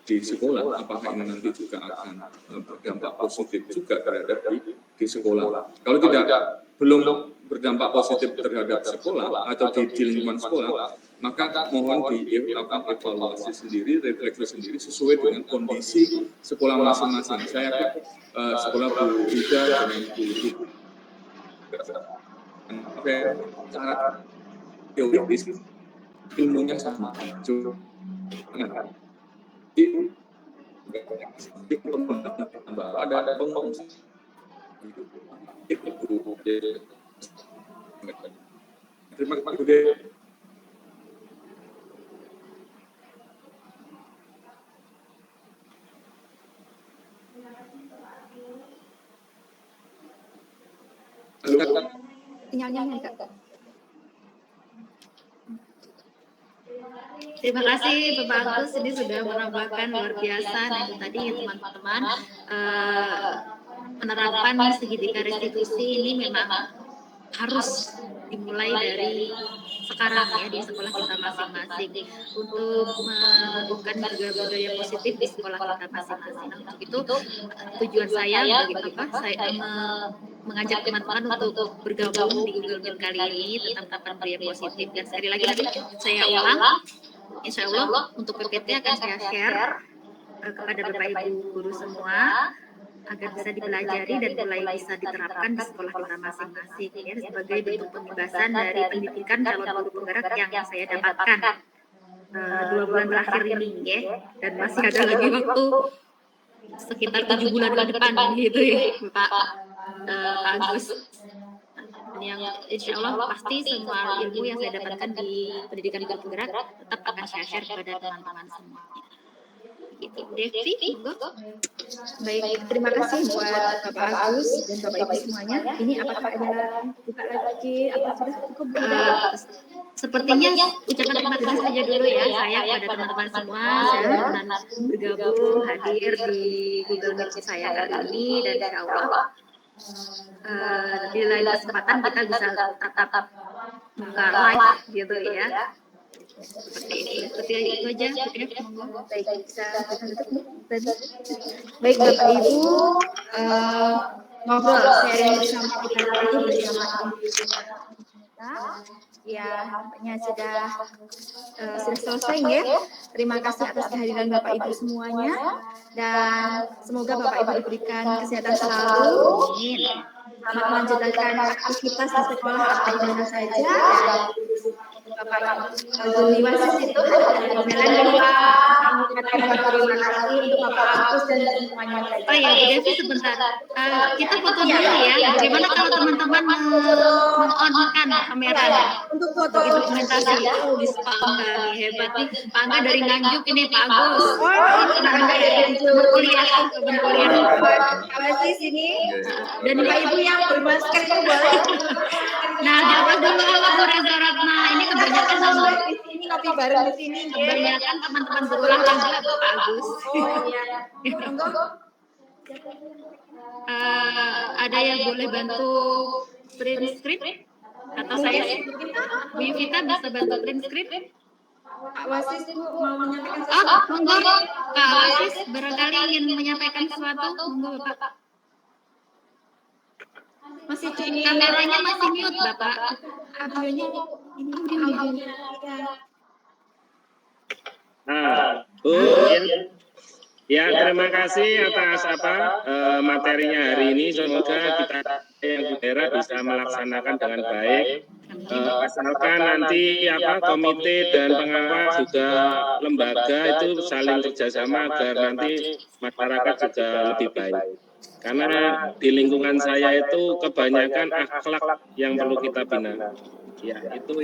Speaker 6: di sekolah. Apakah ini nanti juga akan berdampak positif juga terhadap di sekolah. Kalau belum berdampak positif terhadap sekolah atau di lingkungan sekolah, maka mohon dilakukan evaluasi sendiri, refleksi sendiri sesuai dengan kondisi sekolah masing-masing. Saya sekolah Bu Frida dengan Bu cara teoritis ilmunya sama. Ada pengomong terima kasih.
Speaker 2: Sinyalnya enggak.
Speaker 3: Terima kasih Bapak Agus, ini sudah menambahkan luar biasa. Nah, itu tadi teman-teman, penerapan segitiga restitusi ini memang harus dimulai dari sekarang ya di sekolah kita masing-masing untuk menumbuhkan juga budaya positif di sekolah kita masing-masing. Nah, untuk itu tujuan saya saya mengajak teman-teman untuk bergabung di Google Meet kali ini tentang penerapan budaya positif. Dan sekali lagi nanti saya ulang, insya Allah untuk PPT akan saya share kepada Bapak Ibu guru semua agar bisa dipelajari dan mulai bisa diterapkan di sekolah kita masing-masing ya, sebagai bentuk pembebasan dari pendidikan calon guru penggerak yang saya dapatkan 2 bulan terakhir ini ya, dan masih ada lagi waktu sekitar 7 bulan ke depan gitu ya Pak Agus. Yang insya Allah pasti semua ilmu yang saya dapatkan di pendidikan guru penggerak tetap akan saya share kepada teman-teman semuanya. Gitu. Devi, monggo.
Speaker 2: Baik, terima kasih buat Bapak Agus dan Bapak Ibu semuanya. Ini apakah ada buka lagi apa sudah cukup?
Speaker 3: Sepertinya ucapan terima kasih saja dulu ya saya kepada teman-teman semua yang bergabung hadir di Google Meet saya kali ini, dan insya Allah di lain kesempatan kita bisa tetap buka live gitu ya. Seperti itu aja.
Speaker 2: Baik, bisa kita tutup tadi. Baik Bapak Ibu, ngobrol sharing bersama kita tadi bersama kita. Ya, nampaknya sudah selesai ya. Terima kasih atas kehadiran Bapak Ibu semuanya, dan semoga Bapak Ibu diberikan kesehatan selalu. Selamat melanjutkan aktivitas di sekolah apa di mana saja. Bapak Guru Wasis itu jangan lupa mengucapkan terima kasih untuk Bapak Agus dan semuanya.
Speaker 3: Oh ya, Bu Devi sebentar. Kita foto dulu ya. Bagaimana kalau teman-teman meng-on-kan kameranya
Speaker 2: untuk foto
Speaker 3: dokumentasi? Pak Angga nih, hebat nih. Pak Angga dari Nganjuk ini, Pak Agus.
Speaker 2: Oh, ini Pak Angga dari Nganjuk.
Speaker 3: Kuliah.
Speaker 2: Pak Wasis ini. Dan Bapak Ibu yang bermasker itu boleh.
Speaker 3: Nah, dapat dulu sama Bu Reza Ratna. Ini kebanyakan
Speaker 2: di sini ngopi bareng di sini.
Speaker 3: Kebanyakan teman-teman berulang juga Pak Agus.
Speaker 2: Oh iya. Monggo.
Speaker 3: Ada yang boleh bantu print script? Atau saya Bu Yuvita bisa bantu print script?
Speaker 2: Pak Wasis Bu mau menyampaikan sesuatu?
Speaker 3: Monggo Pak Wasis barangkali ingin menyampaikan sesuatu. Monggo Bapak.
Speaker 2: Masih di
Speaker 3: Kameranya masih mute Bapak.
Speaker 2: audionya ini
Speaker 8: Ya, terima kasih atas materinya hari ini. Semoga kita yang di daerah bisa melaksanakan dengan baik. Asalkan nanti komite dan pengawas juga lembaga itu saling kerjasama agar nanti masyarakat juga lebih baik. Karena di lingkungan saya itu kebanyakan akhlak yang perlu kita bina. Ya, itu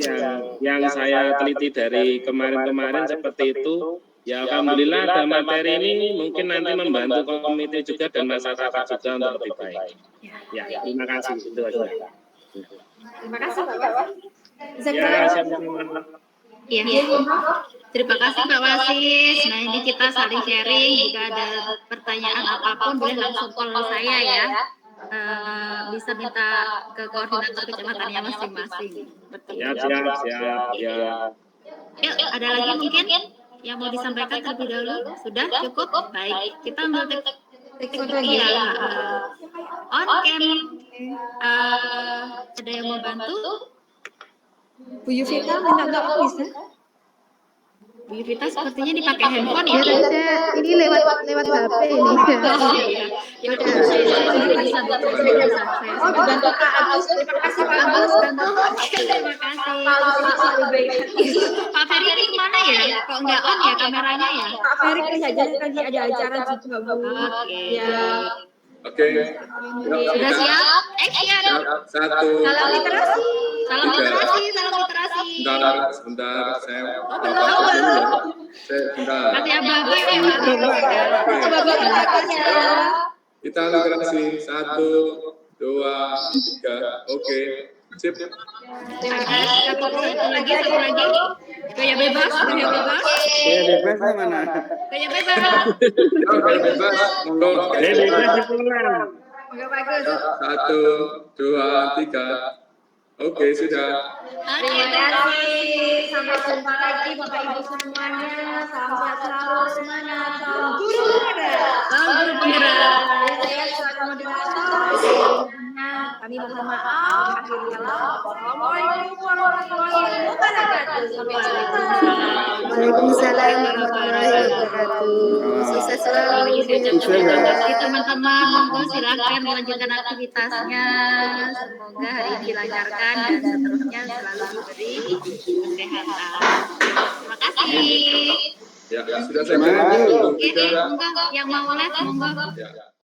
Speaker 8: yang saya teliti dari kemarin-kemarin seperti itu. Ya, alhamdulillah ada materi ini mungkin nanti membantu komite juga dan masyarakat juga untuk lebih baik. Ya, terima kasih. Itu aja.
Speaker 2: Terima kasih Bapak.
Speaker 8: Ya, sama-sama.
Speaker 3: Iya. Terima kasih Pak Wasis. Nah, ini kita saling sharing. Jika ada pertanyaan apapun boleh langsung call saya ya. Bisa minta ke koordinator kecamatannya masing-masing.
Speaker 8: Siap.
Speaker 3: Yuk, ada lagi mungkin yang mau disampaikan terlebih dahulu? Sudah cukup? Baik, kita ambil ya, on cam. Ada yang mau bantu?
Speaker 2: Bu Yuvita minta nggak bisa?
Speaker 3: Bu Yuvita sepertinya dipakai handphone ya?
Speaker 9: Ini lewat HP ini.
Speaker 3: Oh iya. Ya udah, saya bisa bantu.
Speaker 2: Oh, dibantu Kak Agus. Terima kasih Pak Agus.
Speaker 3: Terima kasih. Pak Ferry ini kemana ya? Kok nggak on ya kameranya ya?
Speaker 2: Pak Ferry saja lagi ada acara juga Bu.
Speaker 3: Oke.
Speaker 2: Ya.
Speaker 6: Oke.
Speaker 3: Sudah siap? Action.
Speaker 6: Satu.
Speaker 2: Salam literasi.
Speaker 3: Salam literasi, salam literasi.
Speaker 6: Sebentar, saya
Speaker 3: Belum.
Speaker 6: sebentar.
Speaker 3: Masih abang-abang ya, Pak.
Speaker 2: Abang-abang terima kasih.
Speaker 6: Kita literasi 1, 2, 3. Oke. Sip.
Speaker 3: Ada satu lagi. Gaya bebas.
Speaker 4: bebas mana?
Speaker 3: Gaya bebas.
Speaker 6: Bebas, monggo.
Speaker 8: Bebas pulang.
Speaker 2: Enggak bagus.
Speaker 6: 1, 2, 3. Oke, sudah.
Speaker 2: Terima kasih. Sampai jumpa lagi Bapak Ibu semuanya. Salam sehat selalu, semangat, salam guru penggerak.
Speaker 3: Salam guru penggerak.
Speaker 2: Saya selaku moderator. Kami mohon maaf. Akhirul kalam. Assalamualaikum warahmatullahi wabarakatuh. Sampai jumpa.
Speaker 9: Waalaikumsalam warahmatullahi wabarakatuh. Sukses selalu.
Speaker 3: Teman-teman, monggo silakan melanjutkan aktivitasnya. Semoga hari ini dilancarkan dan seterusnya selalu diberi kesehatan. Terima kasih.
Speaker 6: Ya, sudah saya
Speaker 3: Oke,
Speaker 6: jawab.
Speaker 3: monggo yang mau live, monggo.
Speaker 6: Ya.